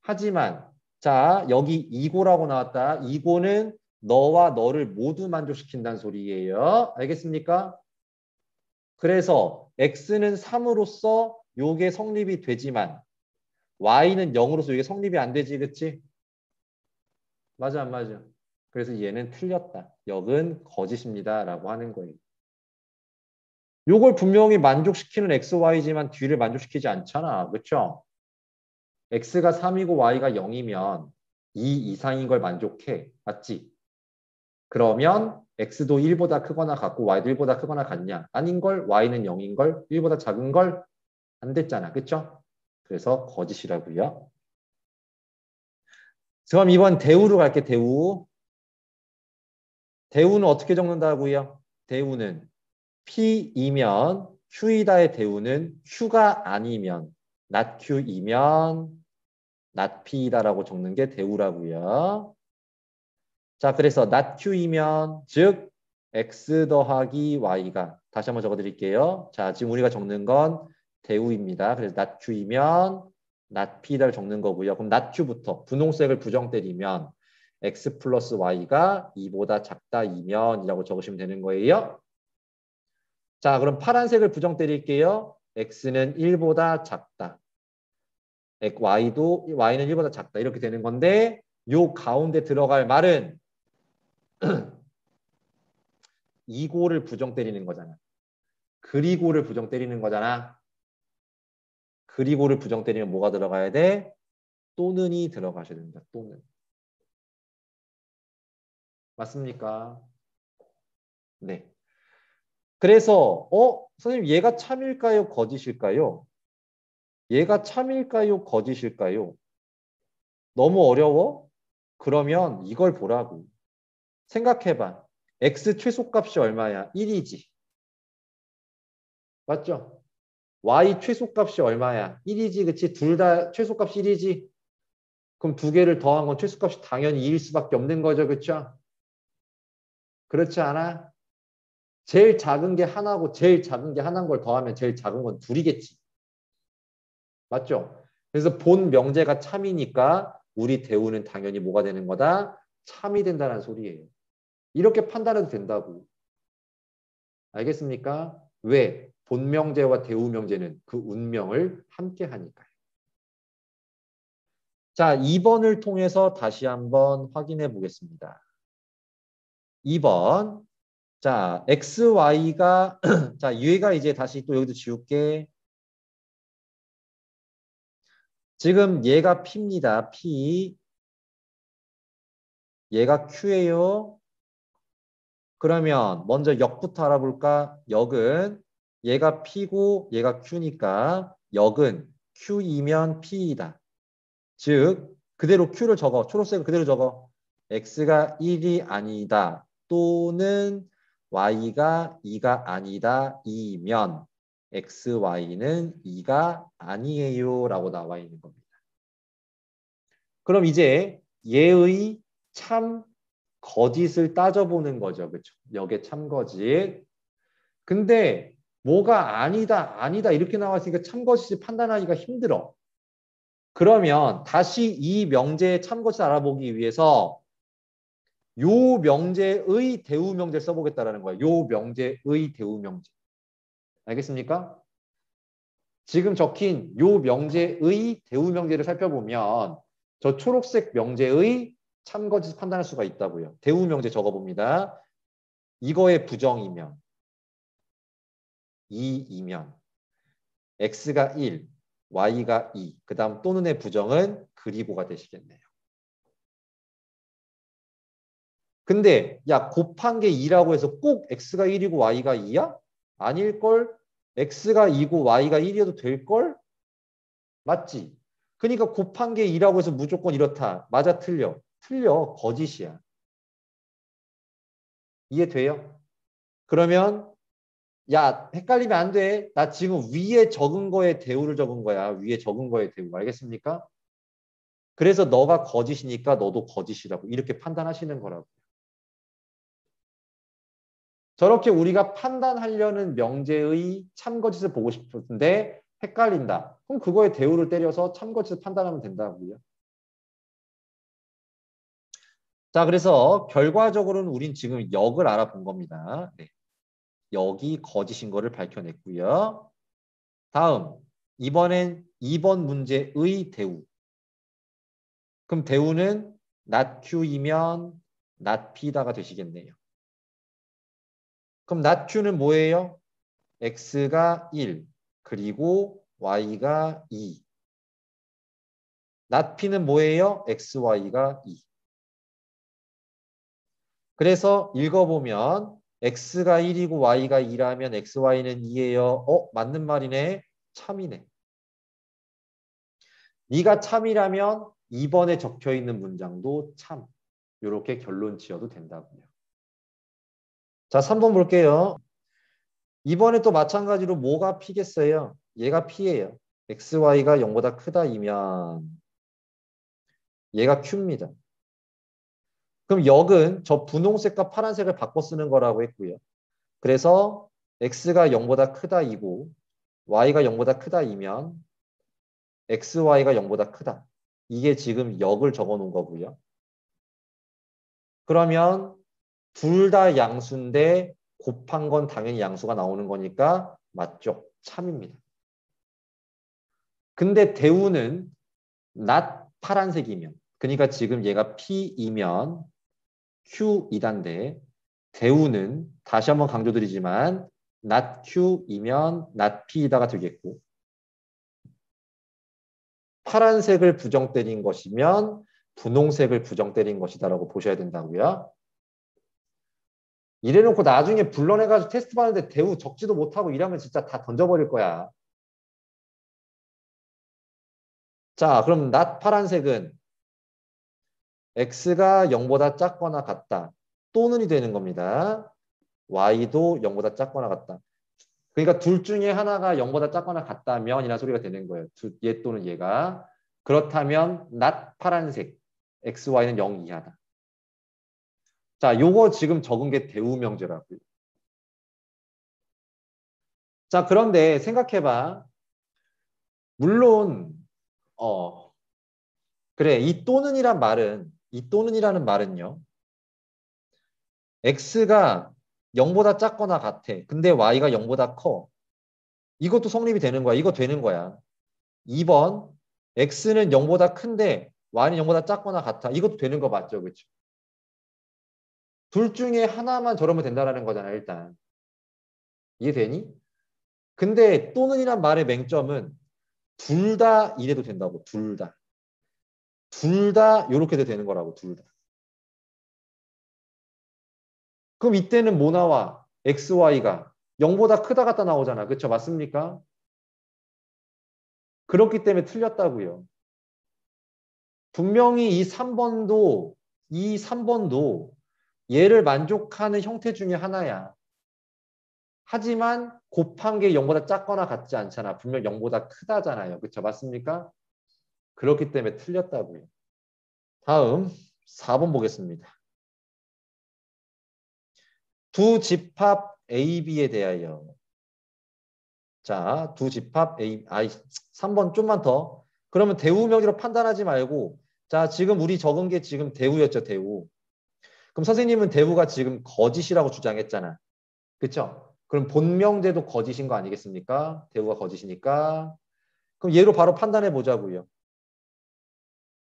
하지만 자 여기 이고라고 나왔다. 이고는 너와 너를 모두 만족시킨다는 소리예요. 알겠습니까? 그래서 x는 3으로서 요게 성립이 되지만 y는 0으로서 이게 성립이 안 되지. 그치? 맞아 안 맞아? 그래서 얘는 틀렸다. 역은 거짓입니다. 라고 하는 거예요. 요걸 분명히 만족시키는 xy지만 뒤를 만족시키지 않잖아. 그렇죠? x가 3이고 y가 0이면 2 이상인 걸 만족해. 맞지? 그러면 x도 1보다 크거나 같고 y도 1보다 크거나 같냐? 아닌 걸 y는 0인 걸 1보다 작은 걸 안 됐잖아. 그렇죠? 그래서 거짓이라고요. 그럼 이번 대우로 갈게. 대우는 어떻게 적는다고요? 대우는 P이면 Q이다의 대우는 Q가 아니면 not Q이면 not P이다라고 적는 게 대우라고요. 자, 그래서 not Q이면 즉 X 더하기 Y가 다시 한번 적어드릴게요. 자, 지금 우리가 적는 건 대우입니다. 그래서 not Q이면 not P다를 적는 거고요. 그럼 not Q부터 분홍색을 부정 때리면 X 플러스 Y가 2보다 작다이면 이라고 적으시면 되는 거예요. 자, 그럼 파란색을 부정 때릴게요. X는 1보다 작다. Y는 1보다 작다. 이렇게 되는 건데 요 가운데 들어갈 말은 이고를 부정 때리는 거잖아. 그리고를 부정 때리는 거잖아. 그리고를 부정 때리면 뭐가 들어가야 돼? 또는이 들어가셔야 됩니다. 또는. 맞습니까? 네. 그래서 선생님 얘가 참일까요? 거짓일까요? 얘가 참일까요? 거짓일까요? 너무 어려워? 그러면 이걸 보라고. 생각해봐. x 최소값이 얼마야? 1이지. 맞죠? y 최소값이 얼마야? 1이지. 그치? 둘 다 최소값이 1이지. 그럼 두 개를 더한 건 최소값이 당연히 2일 수밖에 없는 거죠. 그렇죠? 그렇지 않아? 제일 작은 게 하나고 제일 작은 게 하나인 걸 더하면 제일 작은 건 둘이겠지. 맞죠? 그래서 본 명제가 참이니까 우리 대우는 당연히 뭐가 되는 거다? 참이 된다는 소리예요. 이렇게 판단해도 된다고. 알겠습니까? 왜? 본 명제와 대우 명제는 그 운명을 함께 하니까요. 자, 2번을 통해서 다시 한번 확인해 보겠습니다. 2번. 자, XY가 자, 얘가 이제 다시 또 여기도 지울게. 지금 얘가 P입니다. P. 얘가 Q예요. 그러면 먼저 역부터 알아볼까? 역은 얘가 P고 얘가 Q니까 역은 Q이면 P이다. 즉 그대로 Q를 적어. 초록색을 그대로 적어. X가 1이 아니다. 또는 Y가 2가 아니다. 이면 XY는 2가 아니에요. 라고 나와 있는 겁니다. 그럼 이제 얘의 참 거짓을 따져보는 거죠. 그렇죠? 역의 참 거짓. 근데 뭐가 아니다, 아니다 이렇게 나왔으니까 참 거짓을 판단하기가 힘들어. 그러면 다시 이 명제의 참 거짓을 알아보기 위해서 요 명제의 대우 명제를 써보겠다라는 거예요. 요 명제의 대우 명제. 알겠습니까? 지금 적힌 요 명제의 대우 명제를 살펴보면 저 초록색 명제의 참 거짓을 판단할 수가 있다고요. 대우 명제 적어봅니다. 이거의 부정이면 2이면 x가 1, y가 2, 그 다음 또는의 부정은 그리고가 되시겠네요. 근데 야 곱한 게 2라고 해서 꼭 x가 1이고 y가 2야? 아닐걸? x가 2고 y가 1이어도 될걸? 맞지? 그러니까 곱한 게 2라고 해서 무조건 이렇다. 맞아 틀려? 틀려. 거짓이야. 이해돼요? 그러면 야 헷갈리면 안 돼. 나 지금 위에 적은 거에 대우를 적은 거야. 위에 적은 거에 대우. 알겠습니까? 그래서 너가 거짓이니까 너도 거짓이라고 이렇게 판단하시는 거라고. 저렇게 우리가 판단하려는 명제의 참거짓을 보고 싶은데 헷갈린다. 그럼 그거에 대우를 때려서 참거짓을 판단하면 된다고요. 자, 그래서 결과적으로는 우린 지금 역을 알아본 겁니다. 네. 역이 거짓인 거를 밝혀냈고요. 다음, 이번엔 2번 문제의 대우. 그럼 대우는 not Q이면 not P다가 되시겠네요. 그럼 not Q는 뭐예요? X가 1, 그리고 Y가 2. not P는 뭐예요? XY가 2. 그래서 읽어보면 X가 1이고 Y가 2라면 XY는 2예요. 맞는 말이네. 참이네. 네가 참이라면 2번에 적혀있는 문장도 참. 이렇게 결론 지어도 된다고요. 자, 3번 볼게요. 이번에 또 마찬가지로 뭐가 P겠어요? 얘가 P예요. XY가 0보다 크다이면 얘가 Q입니다. 그럼 역은 저 분홍색과 파란색을 바꿔 쓰는 거라고 했고요. 그래서 X가 0보다 크다이고 Y가 0보다 크다이면 XY가 0보다 크다. 이게 지금 역을 적어 놓은 거고요. 그러면 둘 다 양수인데 곱한 건 당연히 양수가 나오는 거니까 맞죠? 참입니다. 근데 대우는 not 파란색이면 그러니까 지금 얘가 P이면 Q이단데 대우는 다시 한번 강조드리지만 not Q이면 not P이다가 되겠고 파란색을 부정 때린 것이면 분홍색을 부정 때린 것이다라고 보셔야 된다고요. 이래놓고 나중에 불러내가지고 테스트 받는데 대우 적지도 못하고 이러면 진짜 다 던져버릴 거야. 자, 그럼 낫 파란색은 x가 0보다 작거나 같다. 또는이 되는 겁니다. y도 0보다 작거나 같다. 그러니까 둘 중에 하나가 0보다 작거나 같다면 이라는 소리가 되는 거예요. 얘 또는 얘가. 그렇다면 낫 파란색 x, y는 0 이하다. 자, 요거 지금 적은 게 대우 명제라고요. 자, 그런데 생각해봐. 물론 그래, 이 또는이라는 말은요. x가 0보다 작거나 같아. 근데 y가 0보다 커. 이것도 성립이 되는 거야. 이거 되는 거야. 2번 x는 0보다 큰데 y는 0보다 작거나 같아. 이것도 되는 거 맞죠? 그렇죠? 둘 중에 하나만 저러면 된다는 거잖아, 일단. 이해되니? 근데 또는이란 말의 맹점은 둘 다 이래도 된다고. 둘 다. 둘 다 이렇게 되는 거라고. 둘 다. 그럼 이때는 뭐 나와? x, y가 0보다 크다 같다 나오잖아. 그렇죠? 맞습니까? 그렇기 때문에 틀렸다고요. 분명히 이 3번도 얘를 만족하는 형태 중에 하나야. 하지만 곱한 게 0보다 작거나 같지 않잖아. 분명 0보다 크다잖아요. 그렇죠? 맞습니까? 그렇기 때문에 틀렸다고요. 다음 4번 보겠습니다. 두 집합 AB에 대하여. 자, 두 집합 A, 3번 좀만 더. 그러면 대우 명제로 판단하지 말고, 자, 지금 우리 적은 게 지금 대우였죠, 대우. 그럼 선생님은 대우가 지금 거짓이라고 주장했잖아. 그쵸? 그럼 본명제도 거짓인 거 아니겠습니까? 대우가 거짓이니까. 그럼 얘로 바로 판단해 보자고요.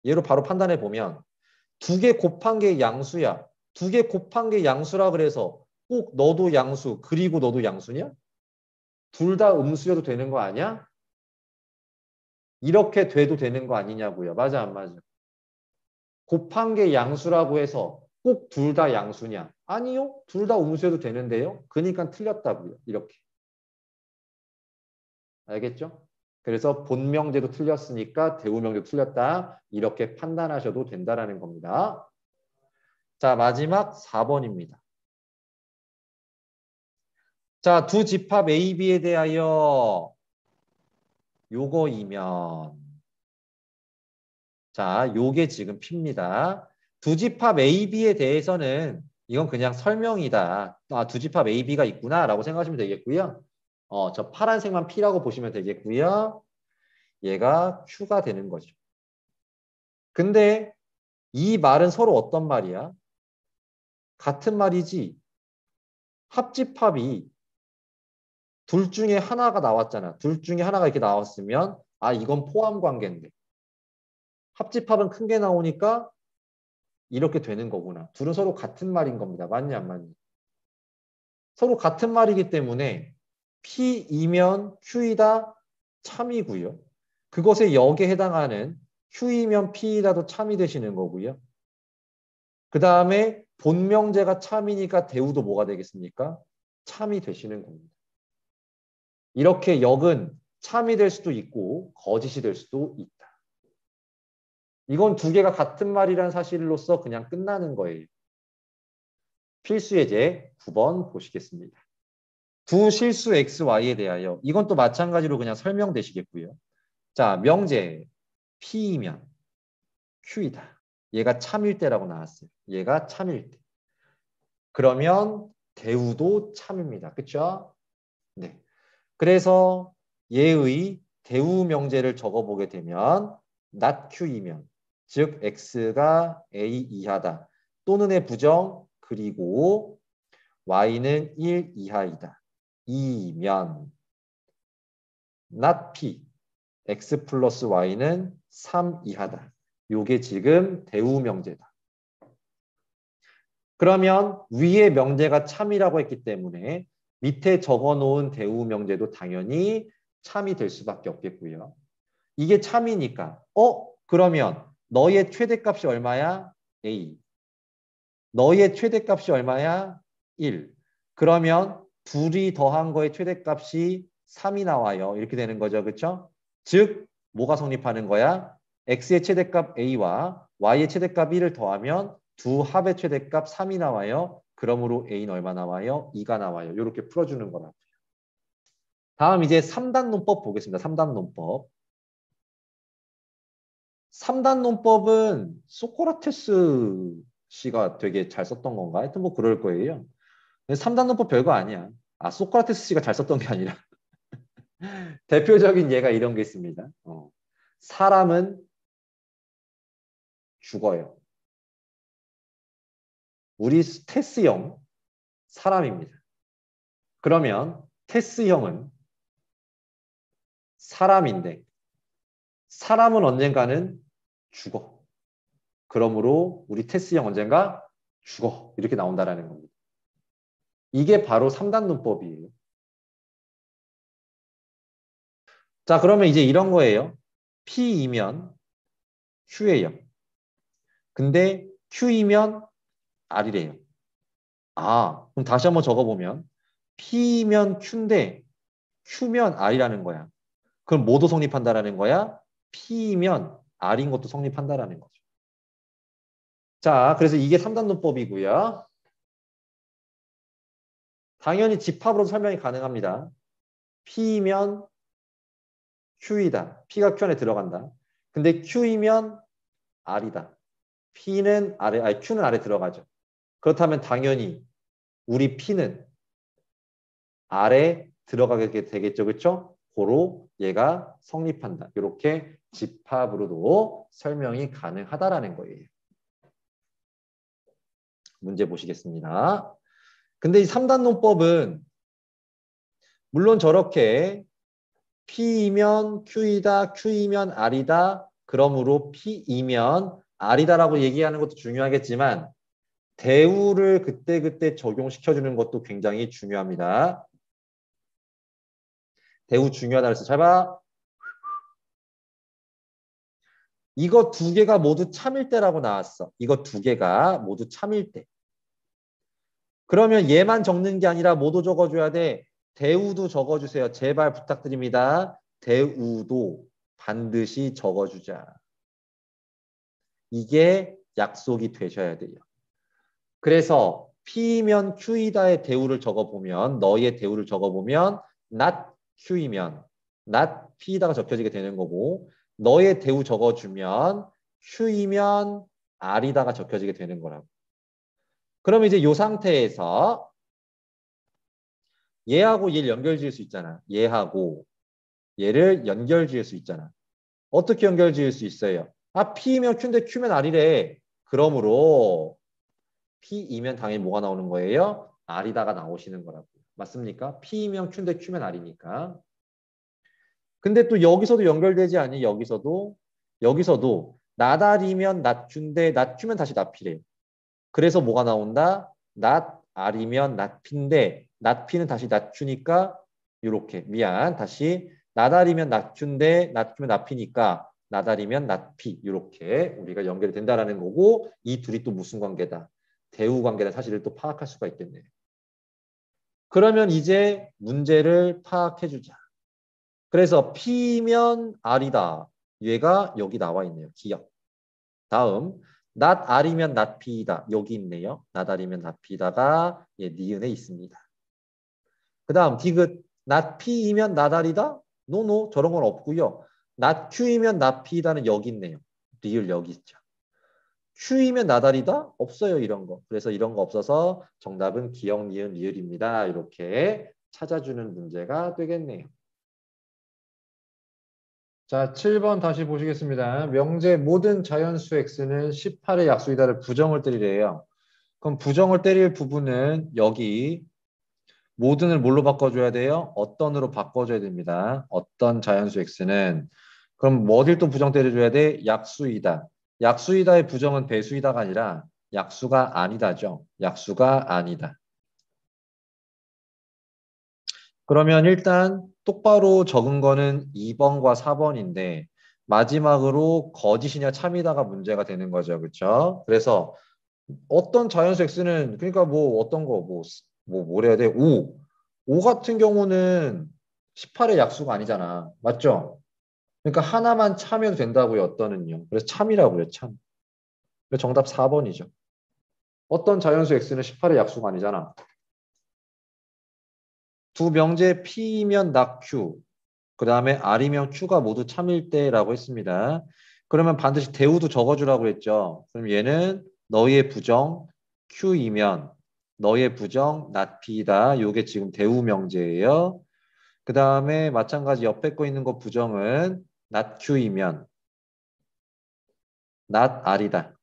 얘로 바로 판단해 보면 두 개 곱한 게 양수야. 두 개 곱한 게 양수라 그래서 꼭 너도 양수 그리고 너도 양수냐? 둘 다 음수여도 되는 거 아니야? 이렇게 돼도 되는 거 아니냐고요. 맞아 안 맞아? 곱한 게 양수라고 해서 꼭 둘 다 양수냐? 아니요. 둘 다 음수여도 되는데요. 그러니까 틀렸다고요. 이렇게. 알겠죠? 그래서 본명제도 틀렸으니까 대우명제도 틀렸다. 이렇게 판단하셔도 된다라는 겁니다. 자, 마지막 4번입니다. 자, 두 집합 A, B에 대하여 요거이면 자, 요게 지금 P입니다. 두 집합 A, B에 대해서는 이건 그냥 설명이다. 아, 두 집합 A, B가 있구나라고 생각하시면 되겠고요. 저 파란색만 P라고 보시면 되겠고요. 얘가 Q가 되는 거죠. 근데 이 말은 서로 어떤 말이야? 같은 말이지. 합집합이 둘 중에 하나가 나왔잖아. 둘 중에 하나가 이렇게 나왔으면 아, 이건 포함 관계인데. 합집합은 큰 게 나오니까 이렇게 되는 거구나. 둘은 서로 같은 말인 겁니다. 맞냐 안 맞냐? 서로 같은 말이기 때문에 P이면 Q이다 참이고요. 그것에 역에 해당하는 Q이면 P이라도 참이 되시는 거고요. 그 다음에 본명제가 참이니까 대우도 뭐가 되겠습니까? 참이 되시는 겁니다. 이렇게 역은 참이 될 수도 있고 거짓이 될 수도 있다. 이건 두 개가 같은 말이라는 사실로서 그냥 끝나는 거예요. 필수 예제 9번 보시겠습니다. 두 실수 x, y에 대하여 이건 또 마찬가지로 그냥 설명되시겠고요. 자, 명제 P이면 Q이다. 얘가 참일 때라고 나왔어요. 얘가 참일 때. 그러면 대우도 참입니다. 그렇죠? 네. 그래서 얘의 대우 명제를 적어보게 되면 not Q이면 즉 x가 a 이하다. 또는의 부정 그리고 y는 1 이하이다. 이면 not P x 플러스 y는 3 이하다. 요게 지금 대우 명제다. 그러면 위에 명제가 참이라고 했기 때문에 밑에 적어놓은 대우 명제도 당연히 참이 될 수밖에 없겠고요. 이게 참이니까 그러면 너의 최대값이 얼마야? A. 너의 최대값이 얼마야? 1. 그러면 둘이 더한 거의 최대값이 3이 나와요. 이렇게 되는 거죠. 그렇죠? 즉 뭐가 성립하는 거야? x의 최대값 a와 y의 최대값 1을 더하면 두 합의 최대값 3이 나와요. 그러므로 a는 얼마 나와요? 2가 나와요. 이렇게 풀어주는 거라고요. 다음 이제 3단 논법 보겠습니다. 3단 논법. 3단 논법은 소크라테스 씨가 되게 잘 썼던 건가? 하여튼 뭐 그럴 거예요. 3단 논법 별거 아니야. 아, 소크라테스 씨가 잘 썼던 게 아니라 대표적인 예가 이런 게 있습니다. 사람은 죽어요. 우리 테스 형 사람입니다. 그러면 테스 형은 사람인데 사람은 언젠가는 죽어. 그러므로 우리 테스 형 언젠가 죽어. 이렇게 나온다라는 겁니다. 이게 바로 3단 논법이에요. 자, 그러면 이제 이런 거예요. P이면 Q예요. 근데 Q이면 R이래요. 아, 그럼 다시 한번 적어보면 P면 Q인데 Q면 R이라는 거야. 그럼 뭐도 성립한다라는 거야? P면 R인 것도 성립한다라는 거죠. 자, 그래서 이게 3단 논법이고요. 당연히 집합으로 설명이 가능합니다. P면 Q이다. P가 Q 안에 들어간다. 근데 Q이면 R이다. P는 아래, 아니 Q는 아래 들어가죠. 그렇다면 당연히 우리 P는 아래 들어가게 되겠죠. 그렇죠? 고로 얘가 성립한다. 이렇게 집합으로도 설명이 가능하다라는 거예요. 문제 보시겠습니다. 근데 이 3단 논법은 물론 저렇게 P이면 Q이다, Q이면 R이다. 그러므로 P이면 R이다라고 얘기하는 것도 중요하겠지만 대우를 그때그때 적용시켜주는 것도 굉장히 중요합니다. 대우 중요하다 그래서 잘 봐. 이거 두 개가 모두 참일대라고 나왔어. 이거 두 개가 모두 참일대. 그러면 얘만 적는 게 아니라 뭐도 적어줘야 돼. 대우도 적어주세요. 제발 부탁드립니다. 대우도 반드시 적어주자. 이게 약속이 되셔야 돼요. 그래서 P면 Q이다의 대우를 적어보면 너의 대우를 적어보면 not Q이면 not P이다가 적혀지게 되는 거고 너의 대우 적어주면 Q이면 R이다가 적혀지게 되는 거라고. 그럼 이제 이 상태에서 얘하고 얘를 연결 지을 수 있잖아. 얘하고 얘를 연결 지을 수 있잖아. 어떻게 연결 지을 수 있어요? 아, P면 Q인데 Q면 R이래. 그러므로 P이면 당연히 뭐가 나오는 거예요? R이다가 나오시는 거라고. 맞습니까? P이면 Q인데 Q면 R이니까. 근데 또 여기서도 연결되지 않니? 여기서도 나달이면 낫큐인데 낫큐면 다시 낫피래요. 그래서 뭐가 나온다? 낫 R이면 낫피인데 낫피는 다시 낫큐니까 이렇게 미안 다시 나달이면 낫큐인데 낫큐면 낫피니까 나달이면 낫피 이렇게 우리가 연결이 된다라는 거고 이 둘이 또 무슨 관계다? 대우 관계라는 사실을 또 파악할 수가 있겠네요. 그러면 이제 문제를 파악해 주자. 그래서 P면 R이다. 얘가 여기 나와 있네요. 기억. 다음 not R이면 not P이다. 여기 있네요. not R이면 not P다가 니은에 있습니다. 그 다음 디귿 not P이면 not R이다. 노노 저런 건 없고요. not Q이면 not P다는 여기 있네요. 리을 여기 있죠. Q이면 나달이다? 없어요 이런 거. 그래서 이런 거 없어서 정답은 기억, 니은, 리을입니다. 이렇게 찾아주는 문제가 되겠네요. 자, 7번 다시 보시겠습니다. 명제 모든 자연수 x는 18의 약수이다를 부정을 때리래요. 그럼 부정을 때릴 부분은 여기 모든을 뭘로 바꿔줘야 돼요? 어떤으로 바꿔줘야 됩니다. 어떤 자연수 x는 그럼 뭐 어딜 또 부정 때려줘야 돼? 약수이다. 약수이다의 부정은 배수이다가 아니라 약수가 아니다죠. 약수가 아니다. 그러면 일단 똑바로 적은 거는 2번과 4번인데 마지막으로 거짓이냐 참이다가 문제가 되는 거죠. 그렇죠? 그래서 어떤 자연수 x는 그러니까 뭐 어떤 거 뭐 뭘 해야 돼? 5. 5 같은 경우는 18의 약수가 아니잖아. 맞죠? 그러니까 하나만 참여도 된다고요. 어떤은요. 그래서 참이라고요. 참. 그래서 정답 4번이죠. 어떤 자연수 x는 18의 약수가 아니잖아. 두 명제 p이면 not q, 그 다음에 r이면 q가 모두 참일 때라고 했습니다. 그러면 반드시 대우도 적어주라고 했죠. 그럼 얘는 너희의 부정 q이면 너의 부정 not p다. 요게 지금 대우 명제예요. 그 다음에 마찬가지 옆에 거 있는 거 부정은 not q이면 not r이다.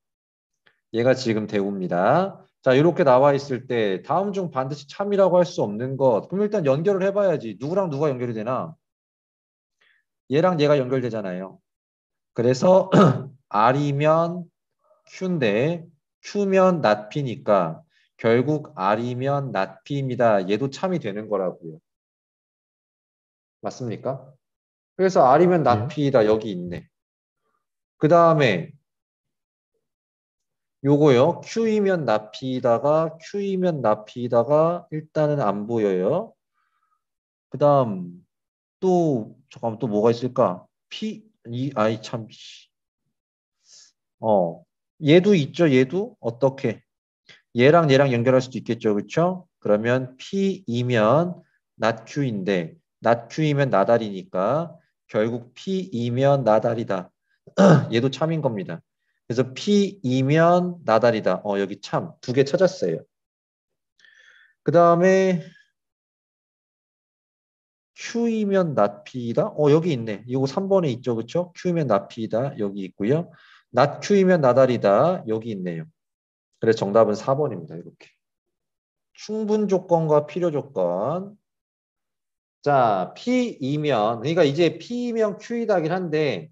얘가 지금 대우입니다. 자, 이렇게 나와 있을 때 다음 중 반드시 참이라고 할 수 없는 것. 그럼 일단 연결을 해봐야지. 누구랑 누가 연결이 되나? 얘랑 얘가 연결되잖아요. 그래서 R이면 Q인데 Q면 not P니까 결국 R이면 not P입니다. 얘도 참이 되는 거라고요. 맞습니까? 그래서 R이면 not 예. P다. 여기 있네. 그 다음에 요거요. Q이면 not P다가 Q이면 not P다가 일단은 안 보여요. 그 다음 잠깐만 또 뭐가 있을까? 아이 참. 얘도 있죠. 얘도 어떻게? 얘랑 얘랑 연결할 수도 있겠죠. 그렇죠? 그러면 P이면 not Q인데 not Q이면 나달이니까 결국 P이면 나달이다. 얘도 참인 겁니다. 그래서 P이면 나달이다. 여기 참 두 개 찾았어요. 그 다음에 Q이면 not P이다. 여기 있네. 이거 3번에 있죠. 그렇죠? Q이면 not P이다. 여기 있고요. not Q이면 나달이다. 여기 있네요. 그래서 정답은 4번입니다. 이렇게. 충분 조건과 필요 조건. 자, P이면, 그러니까 이제 P이면 Q이다긴 한데,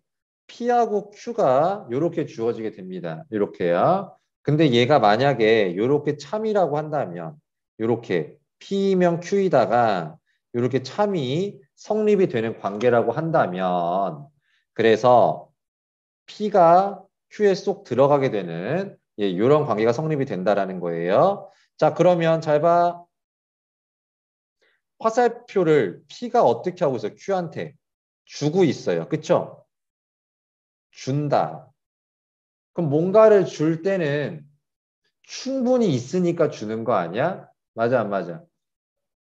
P하고 Q가 이렇게 주어지게 됩니다. 이렇게요. 근데 얘가 만약에 이렇게 참이라고 한다면, 이렇게 P이면 Q이다가 이렇게 참이 성립이 되는 관계라고 한다면, 그래서 P가 Q에 쏙 들어가게 되는 이런 관계가 성립이 된다라는 거예요. 자, 그러면 잘 봐. 화살표를 P가 어떻게 하고 있어요? Q한테 주고 있어요. 그쵸? 준다. 그럼 뭔가를 줄 때는 충분히 있으니까 주는 거 아니야? 맞아, 안 맞아?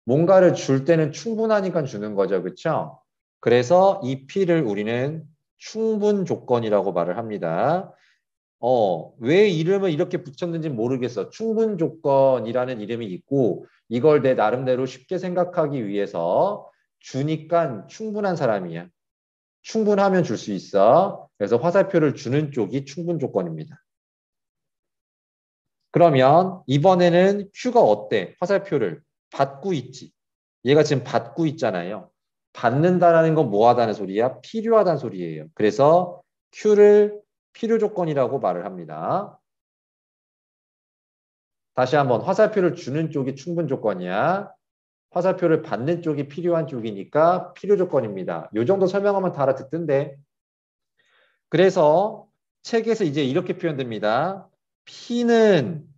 뭔가를 줄 때는 충분하니까 주는 거죠. 그쵸? 그래서 이 P를 우리는 충분 조건이라고 말을 합니다. 왜 이름을 이렇게 붙였는지 모르겠어. 충분 조건이라는 이름이 있고 이걸 내 나름대로 쉽게 생각하기 위해서 주니까 충분한 사람이야. 충분하면 줄 수 있어. 그래서 화살표를 주는 쪽이 충분 조건입니다. 그러면 이번에는 Q가 어때? 화살표를 받고 있지. 얘가 지금 받고 있잖아요. 받는다라는 건 뭐하다는 소리야? 필요하다는 소리예요. 그래서 Q를 필요 조건이라고 말을 합니다. 다시 한번 화살표를 주는 쪽이 충분 조건이야. 화살표를 받는 쪽이 필요한 쪽이니까 필요 조건입니다. 이 정도 설명하면 다 알아듣던데. 그래서 책에서 이제 이렇게 표현됩니다. P는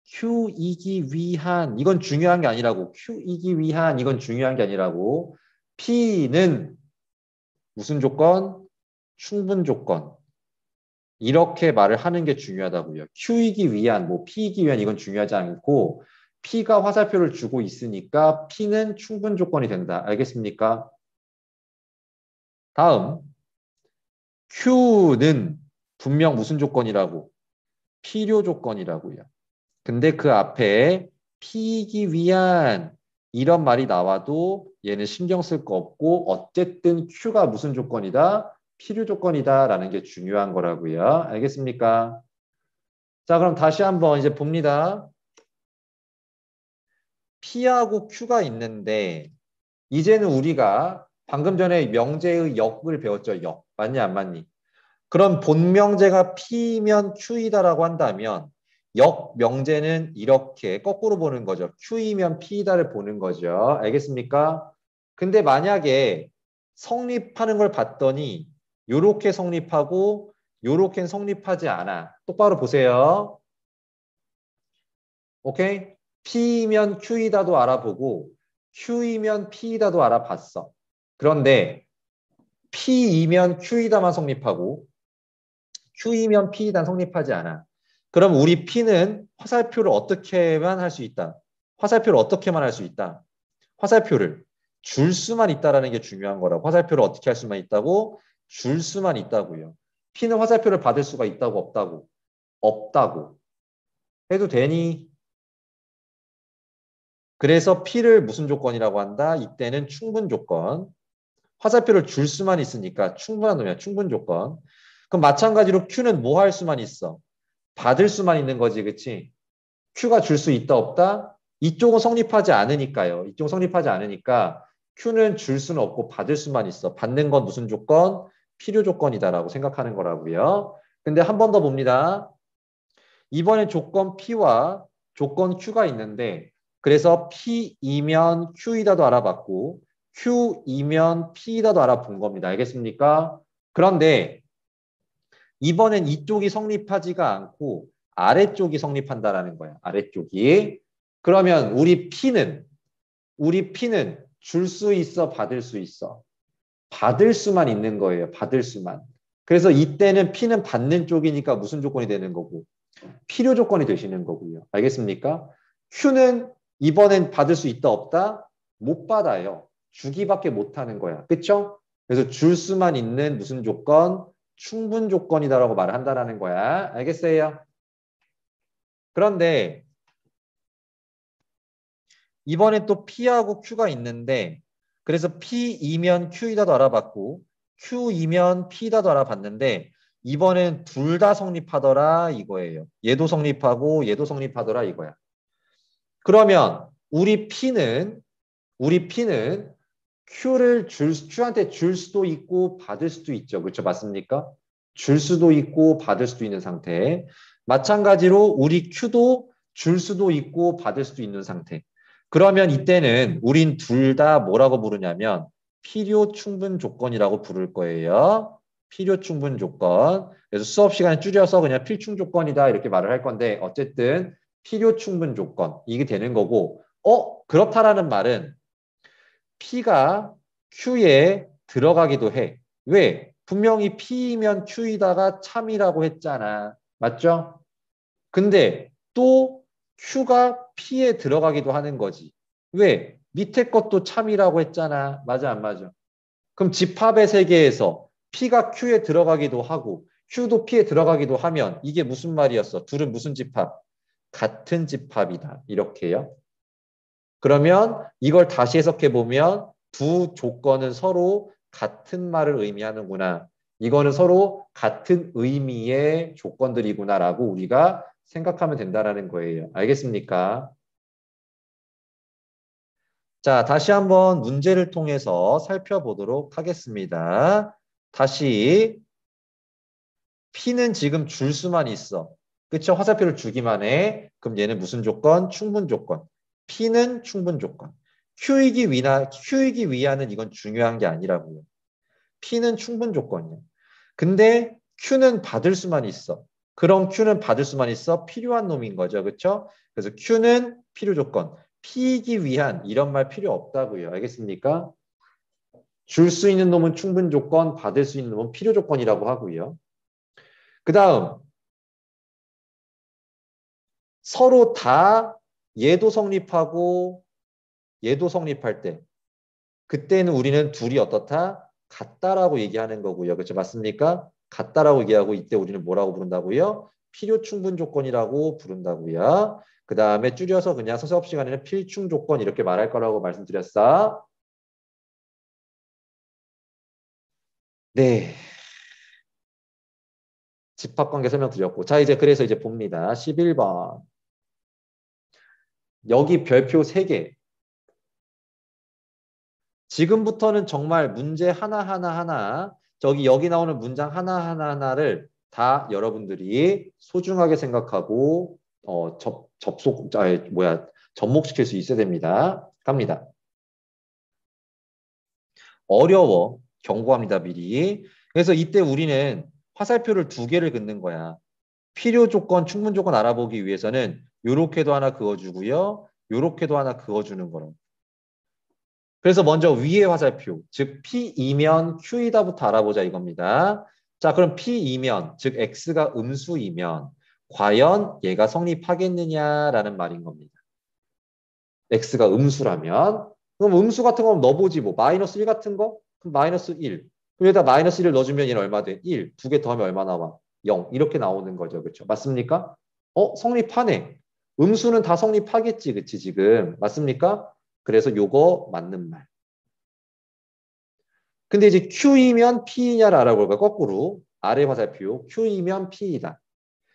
Q이기 위한, 이건 중요한 게 아니라고. Q이기 위한, 이건 중요한 게 아니라고. P는 무슨 조건? 충분 조건. 이렇게 말을 하는 게 중요하다고요. Q이기 위한, P이기 위한 이건 중요하지 않고 P가 화살표를 주고 있으니까 P는 충분 조건이 된다. 알겠습니까? 다음, Q는 분명 무슨 조건이라고? 필요 조건이라고요. 근데 그 앞에 P이기 위한 이런 말이 나와도 얘는 신경 쓸 거 없고 어쨌든 Q가 무슨 조건이다? 필요 조건이다라는 게 중요한 거라고요. 알겠습니까? 자, 그럼 다시 한번 이제 봅니다. P하고 Q가 있는데 이제는 우리가 방금 전에 명제의 역을 배웠죠. 역. 맞니 안 맞니? 그럼 본명제가 P면 Q이다라고 한다면 역 명제는 이렇게 거꾸로 보는 거죠. Q이면 P이다를 보는 거죠. 알겠습니까? 근데 만약에 성립하는 걸 봤더니 요렇게 성립하고 요렇게 성립하지 않아. 똑바로 보세요. 오케이? P이면 Q이다도 알아보고 Q이면 P이다도 알아봤어. 그런데 P이면 Q이다만 성립하고 Q이면 P이다 성립하지 않아. 그럼 우리 P는 화살표를 어떻게만 할 수 있다. 화살표를 어떻게만 할 수 있다. 화살표를 줄 수만 있다라는 게 중요한 거라고. 화살표를 어떻게 할 수만 있다고? 줄 수만 있다고요. P는 화살표를 받을 수가 있다고 없다고? 없다고. 해도 되니? 그래서 P를 무슨 조건이라고 한다? 이때는 충분 조건. 화살표를 줄 수만 있으니까 충분한 놈이야. 충분 조건. 그럼 마찬가지로 Q는 뭐 할 수만 있어? 받을 수만 있는 거지. 그치? Q가 줄 수 있다 없다? 이쪽은 성립하지 않으니까요. 이쪽은 성립하지 않으니까 Q는 줄 수는 없고 받을 수만 있어. 받는 건 무슨 조건? 필요 조건이다라고 생각하는 거라고요. 근데 한 번 더 봅니다. 이번엔 조건 P와 조건 Q가 있는데 그래서 P이면 Q이다도 알아봤고 Q이면 P이다도 알아본 겁니다. 알겠습니까? 그런데 이번엔 이쪽이 성립하지가 않고 아래쪽이 성립한다라는 거야. 아래쪽이. 그러면 우리 P는 줄 수 있어, 받을 수 있어. 받을 수만 있는 거예요. 받을 수만. 그래서 이때는 P는 받는 쪽이니까 무슨 조건이 되는 거고? 필요 조건이 되시는 거고요. 알겠습니까? Q는 이번엔 받을 수 있다 없다? 못 받아요. 주기밖에 못 하는 거야. 그쵸? 그래서 줄 수만 있는 무슨 조건? 충분 조건이다라고 말을 한다라는 거야. 알겠어요? 그런데 이번에 또 P하고 Q가 있는데 그래서 P이면 Q이다도 알아봤고 Q이면 P이다도 알아봤는데 이번엔 둘 다 성립하더라 이거예요. 얘도 성립하고 얘도 성립하더라 이거야. 그러면 우리 P는 Q한테 줄 수도 있고 받을 수도 있죠. 그렇죠? 맞습니까? 줄 수도 있고 받을 수도 있는 상태. 마찬가지로 우리 Q도 줄 수도 있고 받을 수도 있는 상태. 그러면 이때는 우린 둘 다 뭐라고 부르냐면 필요 충분 조건이라고 부를 거예요. 필요 충분 조건. 그래서 수업 시간에 줄여서 그냥 필충 조건이다 이렇게 말을 할 건데 어쨌든 필요 충분 조건 이게 되는 거고 그렇다라는 말은 P가 Q에 들어가기도 해. 왜? 분명히 P이면 Q이다가 참이라고 했잖아. 맞죠? 근데 또 Q가 P에 들어가기도 하는 거지. 왜? 밑에 것도 참이라고 했잖아. 맞아, 안 맞아? 그럼 집합의 세계에서 P가 Q에 들어가기도 하고 Q도 P에 들어가기도 하면 이게 무슨 말이었어? 둘은 무슨 집합? 같은 집합이다. 이렇게요. 그러면 이걸 다시 해석해 보면 두 조건은 서로 같은 말을 의미하는구나. 이거는 서로 같은 의미의 조건들이구나라고 우리가 생각하면 된다라는 거예요. 알겠습니까? 자, 다시 한번 문제를 통해서 살펴보도록 하겠습니다. 다시 P는 지금 줄 수만 있어. 그쵸? 화살표를 주기만 해. 그럼 얘는 무슨 조건? 충분 조건. P는 충분 조건. Q이기 위하는 이건 중요한 게 아니라고요. P는 충분 조건이에요. 근데 Q는 받을 수만 있어. 그럼 Q는 받을 수만 있어? 필요한 놈인 거죠. 그렇죠? 그래서 Q는 필요 조건. P이기 위한 이런 말 필요 없다고요. 알겠습니까? 줄 수 있는 놈은 충분 조건, 받을 수 있는 놈은 필요 조건이라고 하고요. 그 다음 서로 다 얘도 성립하고 얘도 성립할 때 그때는 우리는 둘이 어떻다? 같다라고 얘기하는 거고요. 그렇죠? 맞습니까? 같다라고 얘기하고 이때 우리는 뭐라고 부른다고요? 필요 충분 조건이라고 부른다고요. 그 다음에 줄여서 그냥 수업 시간에는 필충 조건 이렇게 말할 거라고 말씀드렸어. 네. 집합관계 설명드렸고. 자, 그래서 이제 봅니다. 11번. 여기 별표 3개. 지금부터는 정말 문제 하나하나 여기 나오는 문장 하나하나를 다 여러분들이 소중하게 생각하고 접목시킬 수 있어야 됩니다. 갑니다. 어려워. 경고합니다, 미리. 그래서 이때 우리는 화살표를 2개를 긋는 거야. 필요 조건, 충분 조건 알아보기 위해서는 요렇게도 하나 그어주고요. 요렇게도 하나 그어주는 거로. 그래서 먼저 위의 화살표, 즉 P이면 Q이다부터 알아보자 이겁니다. 자, 그럼 P이면, 즉 X가 음수이면 과연 얘가 성립하겠느냐라는 말인 겁니다. X가 음수라면 그럼 음수 같은 거 넣어보지 뭐. 마이너스 1 같은 거? 그럼 마이너스 1. 그럼 여기다 마이너스 1을 넣어주면 얘는 얼마 돼? 1. 두 개 더하면 얼마 나와? 0. 이렇게 나오는 거죠. 그렇죠? 맞습니까? 성립하네. 음수는 다 성립하겠지. 그치 지금. 맞습니까? 그래서 요거 맞는 말. 근데 이제 Q이면 P이냐를 알아볼까? 거꾸로. 아래 화살표. Q이면 P이다.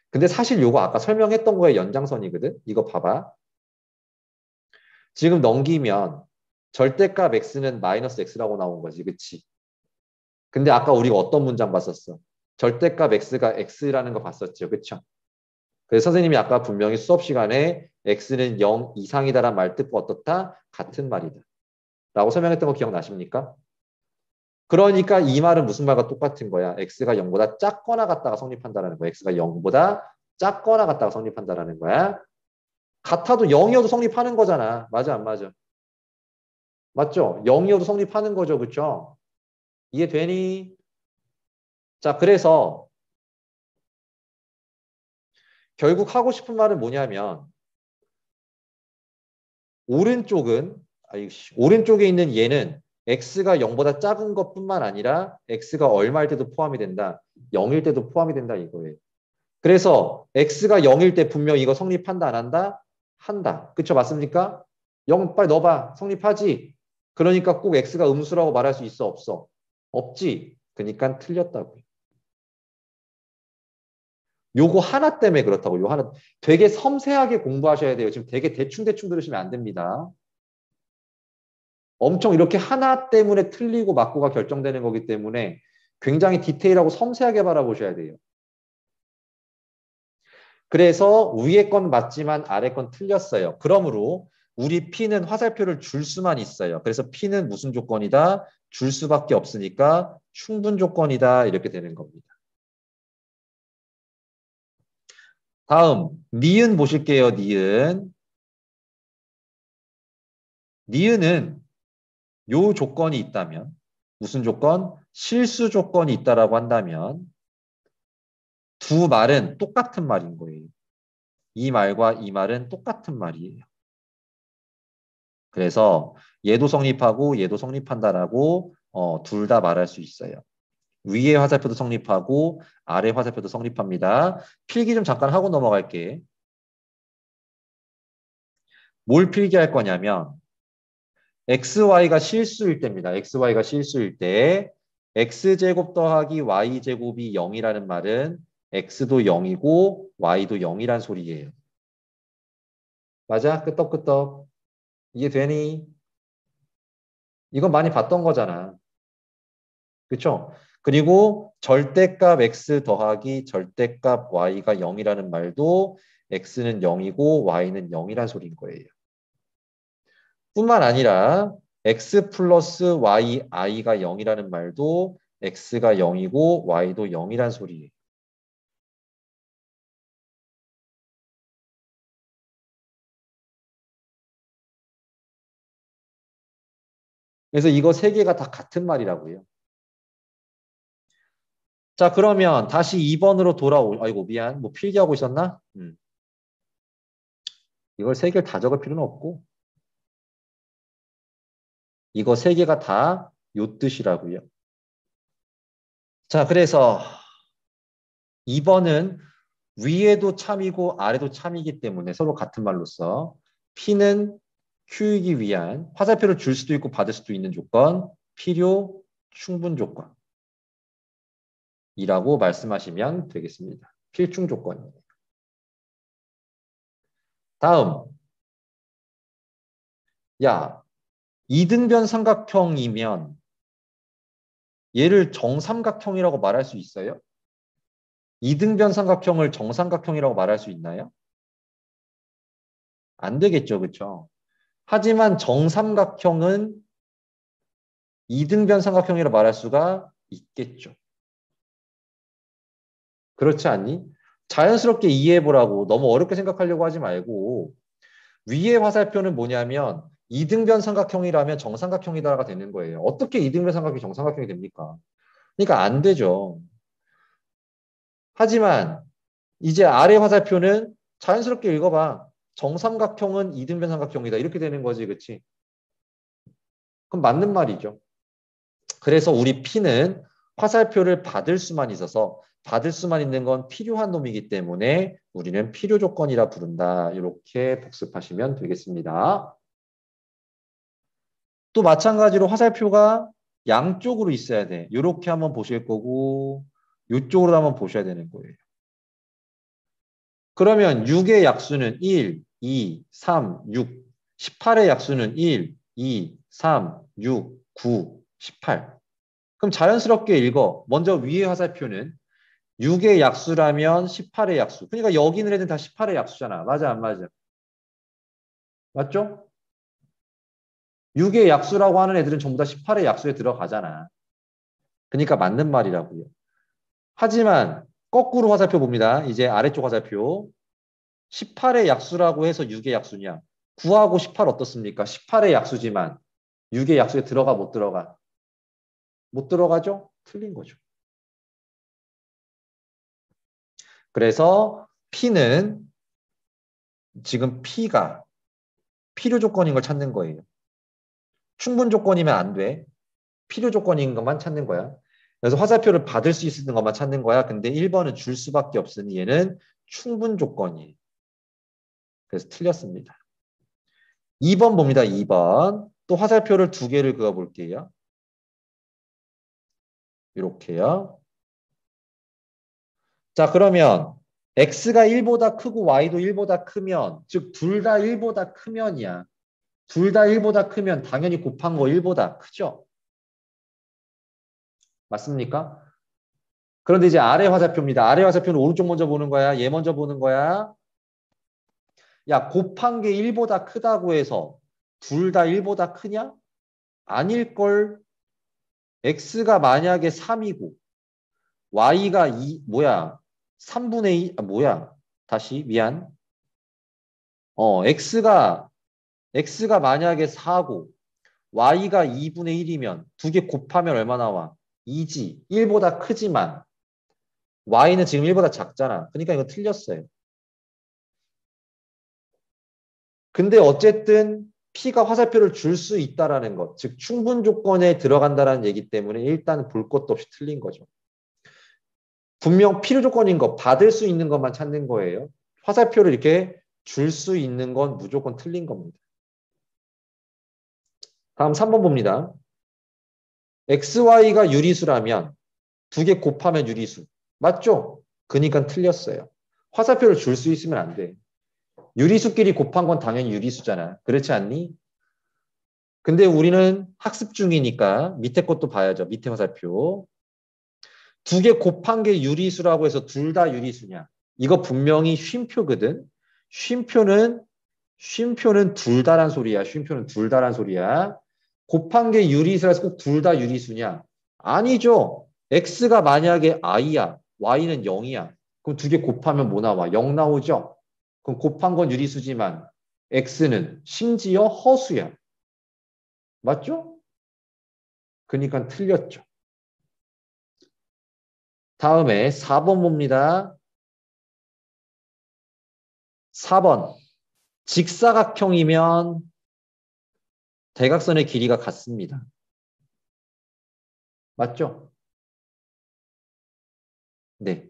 근데 사실 요거 아까 설명했던 거의 연장선이거든. 이거 봐봐. 지금 넘기면 절대값 x는 마이너스 x라고 나온 거지. 그치? 근데 아까 우리가 어떤 문장 봤었어? 절대값 x가 x라는 거 봤었죠. 그쵸? 그래서 선생님이 아까 분명히 수업 시간에 x는 0 이상이다라는 말 듣고 어떻다? 같은 말이다. 라고 설명했던 거 기억나십니까? 그러니까 이 말은 무슨 말과 똑같은 거야? x가 0보다 작거나 같다가 성립한다는 거야. x가 0보다 작거나 같다가 성립한다는 거야. 같아도 0이어도 성립하는 거잖아. 맞아 안 맞아? 맞죠? 0이어도 성립하는 거죠. 그렇죠? 이해되니? 자, 그래서 결국 하고 싶은 말은 뭐냐면 오른쪽에 있는 얘는 x가 0보다 작은 것뿐만 아니라 x가 얼마일 때도 포함이 된다. 0일 때도 포함이 된다 이거예요. 그래서 x가 0일 때 분명 이거 성립한다 안 한다? 한다. 그쵸? 맞습니까? 0 빨리 넣어봐. 성립하지? 그러니까 꼭 x가 음수라고 말할 수 있어? 없어? 없지. 그러니까 틀렸다고요. 요거 하나 때문에 그렇다고. 요 하나 되게 섬세하게 공부하셔야 돼요. 지금 되게 대충 들으시면 안 됩니다. 엄청 이렇게 하나 때문에 틀리고 맞고가 결정되는 거기 때문에 굉장히 디테일하고 섬세하게 바라보셔야 돼요. 그래서 위에 건 맞지만 아래 건 틀렸어요. 그러므로 우리 P는 화살표를 줄 수만 있어요. 그래서 P는 무슨 조건이다? 줄 수밖에 없으니까 충분 조건이다. 이렇게 되는 겁니다. 다음 니은 보실게요. 니은. 니은은 요 조건이 있다면 무슨 조건? 실수 조건이 있다라고 한다면 두 말은 똑같은 말인 거예요. 이 말과 이 말은 똑같은 말이에요. 그래서 얘도 성립하고 얘도 성립한다라고 둘 다 말할 수 있어요. 위의 화살표도 성립하고 아래 화살표도 성립합니다. 필기 좀 잠깐 하고 넘어갈게. 뭘 필기할 거냐면 XY가 실수일 때입니다. XY가 실수일 때 X제곱 더하기 Y제곱이 0이라는 말은 X도 0이고 Y도 0이란 소리예요. 맞아? 끄떡끄떡. 이해되니? 이건 많이 봤던 거잖아. 그렇죠? 그리고 절대값 x 더하기 절대값 y가 0이라는 말도 x는 0이고 y는 0이란 소리인 거예요. 뿐만 아니라 x 플러스 y i가 0이라는 말도 x가 0이고 y도 0이란 소리예요. 그래서 이거 세 개가 다 같은 말이라고요. 자, 그러면 다시 2번으로 아이고 미안. 뭐 필기하고 있었나? 이걸 세 개를 다 적을 필요는 없고 이거 세 개가 다 요 뜻이라고요. 자, 그래서 2번은 위에도 참이고 아래도 참이기 때문에 서로 같은 말로써 P는 Q이기 위한 화살표를 줄 수도 있고 받을 수도 있는 조건, 필요, 충분 조건이라고 말씀하시면 되겠습니다. 필충 조건입니다. 다음, 야, 이등변 삼각형이면 얘를 정삼각형이라고 말할 수 있어요? 이등변 삼각형을 정삼각형이라고 말할 수 있나요? 안 되겠죠, 그렇죠? 하지만 정삼각형은 이등변 삼각형이라고 말할 수가 있겠죠. 그렇지 않니? 자연스럽게 이해해보라고 너무 어렵게 생각하려고 하지 말고 위의 화살표는 뭐냐면 이등변 삼각형이라면 정삼각형이다가 되는 거예요. 어떻게 이등변 삼각형이 정삼각형이 됩니까? 그러니까 안 되죠. 하지만 이제 아래 화살표는 자연스럽게 읽어봐. 정삼각형은 이등변 삼각형이다. 이렇게 되는 거지. 그치? 그럼 맞는 말이죠. 그래서 우리 P는 화살표를 받을 수만 있어서 받을 수만 있는 건 필요한 놈이기 때문에 우리는 필요 조건이라 부른다. 이렇게 복습하시면 되겠습니다. 또 마찬가지로 화살표가 양쪽으로 있어야 돼. 이렇게 한번 보실 거고 이쪽으로 한번 보셔야 되는 거예요. 그러면 6의 약수는 1, 2, 3, 6. 18의 약수는 1, 2, 3, 6, 9, 18. 그럼 자연스럽게 읽어. 먼저 위의 화살표는 6의 약수라면 18의 약수. 그러니까 여기 있는 애들은 다 18의 약수잖아. 맞아, 안 맞아? 맞죠? 6의 약수라고 하는 애들은 전부 다 18의 약수에 들어가잖아. 그러니까 맞는 말이라고요. 하지만 거꾸로 화살표 봅니다. 이제 아래쪽 화살표. 18의 약수라고 해서 6의 약수냐? 9하고 18 어떻습니까? 18의 약수지만 6의 약수에 들어가 못 들어가? 못 들어가죠? 틀린 거죠. 그래서 P는 지금 P가 필요 조건인 걸 찾는 거예요. 충분 조건이면 안 돼. 필요 조건인 것만 찾는 거야. 그래서 화살표를 받을 수 있는 것만 찾는 거야. 근데 1번은 줄 수밖에 없으니 얘는 충분 조건이에요. 그래서 틀렸습니다. 2번 봅니다. 2번. 또 화살표를 두 개를 그어볼게요. 이렇게요. 자, 그러면 x가 1보다 크고 y도 1보다 크면, 즉 둘 다 1보다 크면이야. 둘 다 1보다 크면 당연히 곱한 거 1보다 크죠? 맞습니까? 그런데 이제 아래 화살표입니다. 아래 화살표는 오른쪽 먼저 보는 거야. 얘 먼저 보는 거야. 야, 곱한 게 1보다 크다고 해서 둘 다 1보다 크냐? 아닐걸. x가 만약에 3이고 y가 3분의 2, 뭐야? 다시 미안. x가 만약에 4고 y가 2분의 1이면 두 개 곱하면 얼마 나와? 2지. 1보다 크지만 y는 지금 1보다 작잖아. 그러니까 이거 틀렸어요. 근데 어쨌든 P가 화살표를 줄 수 있다라는 것, 즉 충분 조건에 들어간다라는 얘기 때문에 일단 볼 것도 없이 틀린 거죠. 분명 필요 조건인 거, 받을 수 있는 것만 찾는 거예요. 화살표를 이렇게 줄 수 있는 건 무조건 틀린 겁니다. 다음 3번 봅니다. XY가 유리수라면 두 개 곱하면 유리수. 맞죠? 그러니까 틀렸어요. 화살표를 줄 수 있으면 안 돼. 유리수끼리 곱한 건 당연히 유리수잖아. 그렇지 않니? 근데 우리는 학습 중이니까 밑에 것도 봐야죠. 밑에 화살표. 두 개 곱한 게 유리수라고 해서 둘 다 유리수냐? 이거 분명히 쉼표거든. 쉼표는 둘 다란 소리야. 쉼표는 둘 다란 소리야. 곱한 게 유리수라서 꼭 둘 다 유리수냐? 아니죠. x가 만약에 i야. y는 0이야. 그럼 두 개 곱하면 뭐 나와? 0 나오죠? 그럼 곱한 건 유리수지만 x는 심지어 허수야. 맞죠? 그러니까 틀렸죠. 다음에 4번 봅니다. 4번. 직사각형이면 대각선의 길이가 같습니다. 맞죠? 네.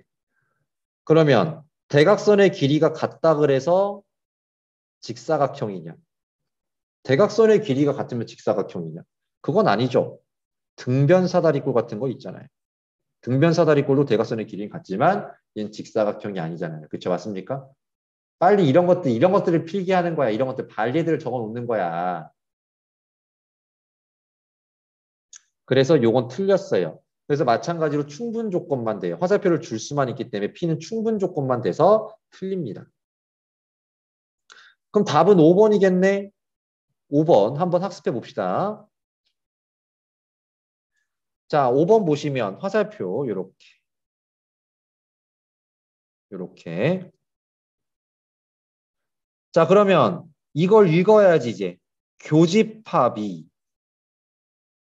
그러면 대각선의 길이가 같다 그래서 직사각형이냐? 대각선의 길이가 같으면 직사각형이냐? 그건 아니죠. 등변사다리꼴 같은 거 있잖아요. 등변사다리꼴도 대각선의 길이는 같지만 얘는 직사각형이 아니잖아요. 그렇죠? 맞습니까? 빨리 이런 것들을 필기하는 거야. 이런 것들 발리들을 적어 놓는 거야. 그래서 요건 틀렸어요. 그래서 마찬가지로 충분 조건만 돼요. 화살표를 줄 수만 있기 때문에 P는 충분 조건만 돼서 틀립니다. 그럼 답은 5번이겠네? 5번 한번 학습해 봅시다. 자, 5번 보시면 화살표 이렇게. 이렇게. 자, 그러면 이걸 읽어야지 이제. 교집합이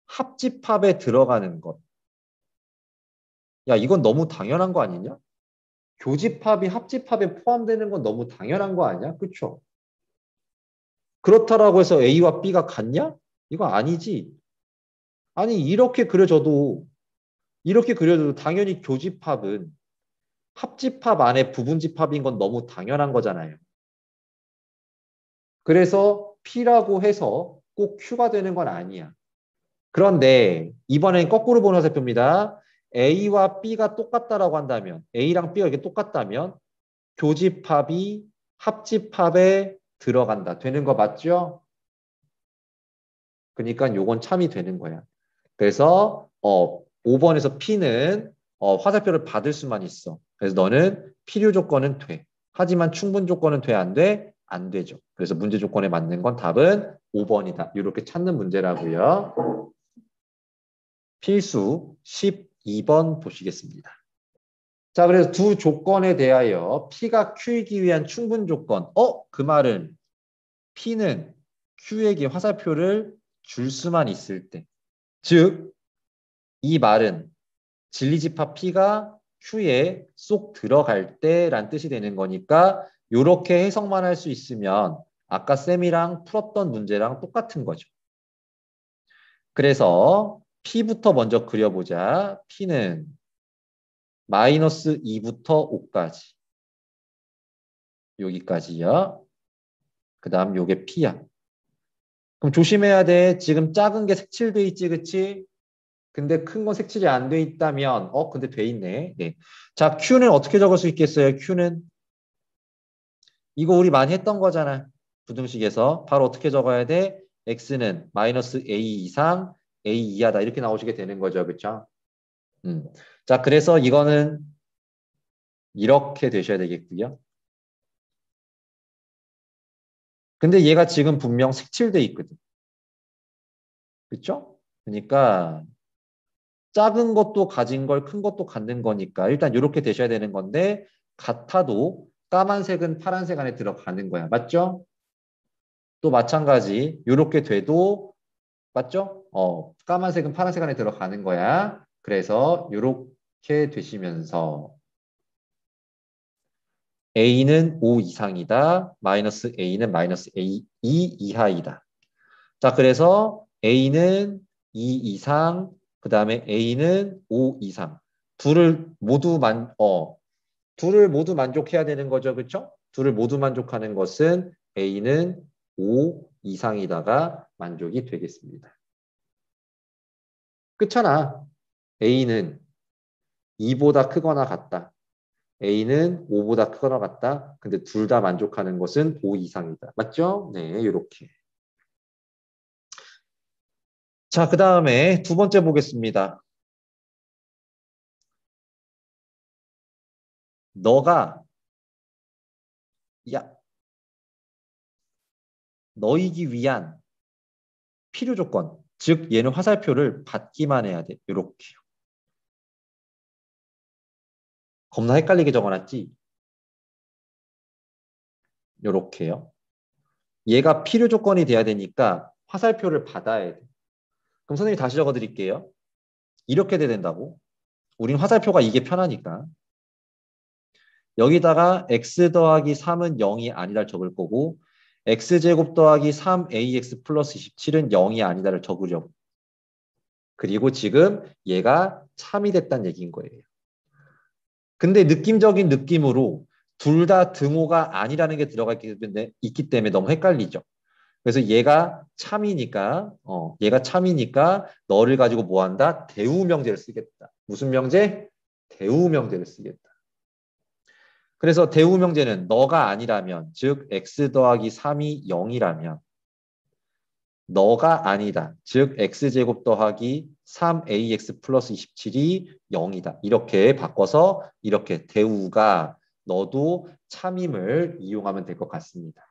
합집합에 들어가는 것. 야, 이건 너무 당연한 거 아니냐? 교집합이 합집합에 포함되는 건 너무 당연한 거 아니야? 그쵸? 그렇다라고 해서 A와 B가 같냐? 이거 아니지. 아니, 이렇게 그려도 당연히 교집합은 합집합 안에 부분집합인 건 너무 당연한 거잖아요. 그래서 P라고 해서 꼭 Q가 되는 건 아니야. 그런데 이번엔 거꾸로 보는 화살표입니다. A와 B가 똑같다라고 한다면, A랑 B가 이렇게 똑같다면 교집합이 합집합에 들어간다. 되는 거 맞죠? 그러니까 요건 참이 되는 거야. 그래서 5번에서 P는 화살표를 받을 수만 있어. 그래서 너는 필요 조건은 돼. 하지만 충분 조건은 돼, 안 돼? 안 되죠. 그래서 문제 조건에 맞는 건 답은 5번이다. 이렇게 찾는 문제라고요. 필수 12번 보시겠습니다. 자, 그래서 두 조건에 대하여 P가 Q이기 위한 충분 조건. 그 말은 P는 Q에게 화살표를 줄 수만 있을 때. 즉, 이 말은 진리집합 P가 Q에 쏙 들어갈 때란 뜻이 되는 거니까 이렇게 해석만 할 수 있으면 아까 쌤이랑 풀었던 문제랑 똑같은 거죠. 그래서 P부터 먼저 그려보자. P는 마이너스 2부터 5까지. 여기까지요. 그 다음 요게 P야. 그럼 조심해야 돼. 지금 작은 게 색칠돼 있지, 그치? 근데 큰 건 색칠이 안 돼 있다면, 근데 돼 있네. 네. 자, Q는 어떻게 적을 수 있겠어요? Q는 이거 우리 많이 했던 거잖아. 부등식에서. 바로 어떻게 적어야 돼? X는 마이너스 A 이상, A 이하다. 이렇게 나오시게 되는 거죠. 그렇죠? 자, 그래서 이거는 이렇게 되셔야 되겠고요. 근데 얘가 지금 분명 색칠돼 있거든. 그렇죠? 그러니까 작은 것도 가진 걸 큰 것도 갖는 거니까 일단 이렇게 되셔야 되는 건데 같아도 까만색은 파란색 안에 들어가는 거야. 맞죠? 또 마찬가지 이렇게 돼도 맞죠? 까만색은 파란색 안에 들어가는 거야. 그래서 이렇게 되시면서 A는 5 이상이다. 마이너스 A는 마이너스 A 2 이하이다. 자, 그래서 A는 2 이상, 그 다음에 A는 5 이상. 둘을 모두 만족해야 되는 거죠. 그렇죠? 둘을 모두 만족하는 것은 A는 5 이상이다가 만족이 되겠습니다. 그렇잖아. A는 2보다 크거나 같다. A는 5보다 크거나 같다. 근데 둘 다 만족하는 것은 5 이상이다. 맞죠? 네, 이렇게. 자, 그 다음에 두 번째 보겠습니다. 너가 너이기 위한 필요 조건, 즉 얘는 화살표를 받기만 해야 돼. 이렇게요. 겁나 헷갈리게 적어놨지? 이렇게요. 얘가 필요 조건이 돼야 되니까 화살표를 받아야 돼. 그럼 선생님이 다시 적어드릴게요. 이렇게 돼야 된다고. 우린 화살표가 이게 편하니까. 여기다가 x 더하기 3은 0이 아니다를 적을 거고 x제곱 더하기 3ax 플러스 27은 0이 아니다를 적으려고. 그리고 지금 얘가 참이 됐다는 얘기인 거예요. 근데 느낌적인 느낌으로 둘 다 등호가 아니라는 게 들어가 있기 때문에 너무 헷갈리죠. 그래서 얘가 참이니까 너를 가지고 뭐 한다? 대우명제를 쓰겠다. 무슨 명제? 대우명제를 쓰겠다. 그래서 대우명제는 너가 아니라면, 즉 x 더하기 3이 0이라면 너가 아니다. 즉 x제곱 더하기 3ax 플러스 27이 0이다. 이렇게 바꿔서 이렇게 대우가 너도 참임을 이용하면 될 것 같습니다.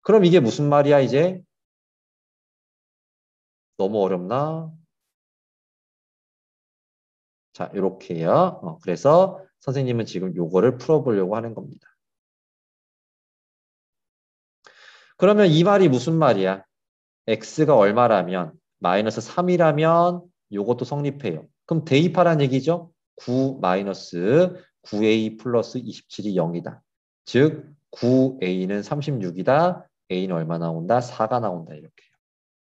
그럼 이게 무슨 말이야 이제? 너무 어렵나? 자, 이렇게요. 그래서 선생님은 지금 요거를 풀어보려고 하는 겁니다. 그러면 이 말이 무슨 말이야? x가 얼마라면 마이너스 3이라면 요것도 성립해요. 그럼 대입하라는 얘기죠. 9 마이너스 9a 플러스 27이 0이다. 즉 9a는 36이다. a는 얼마 나온다? 4가 나온다. 이렇게요.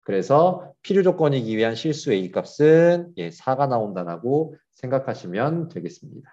그래서 필요 조건이기 위한 실수 a 값은 4가 나온다고 생각하시면 되겠습니다.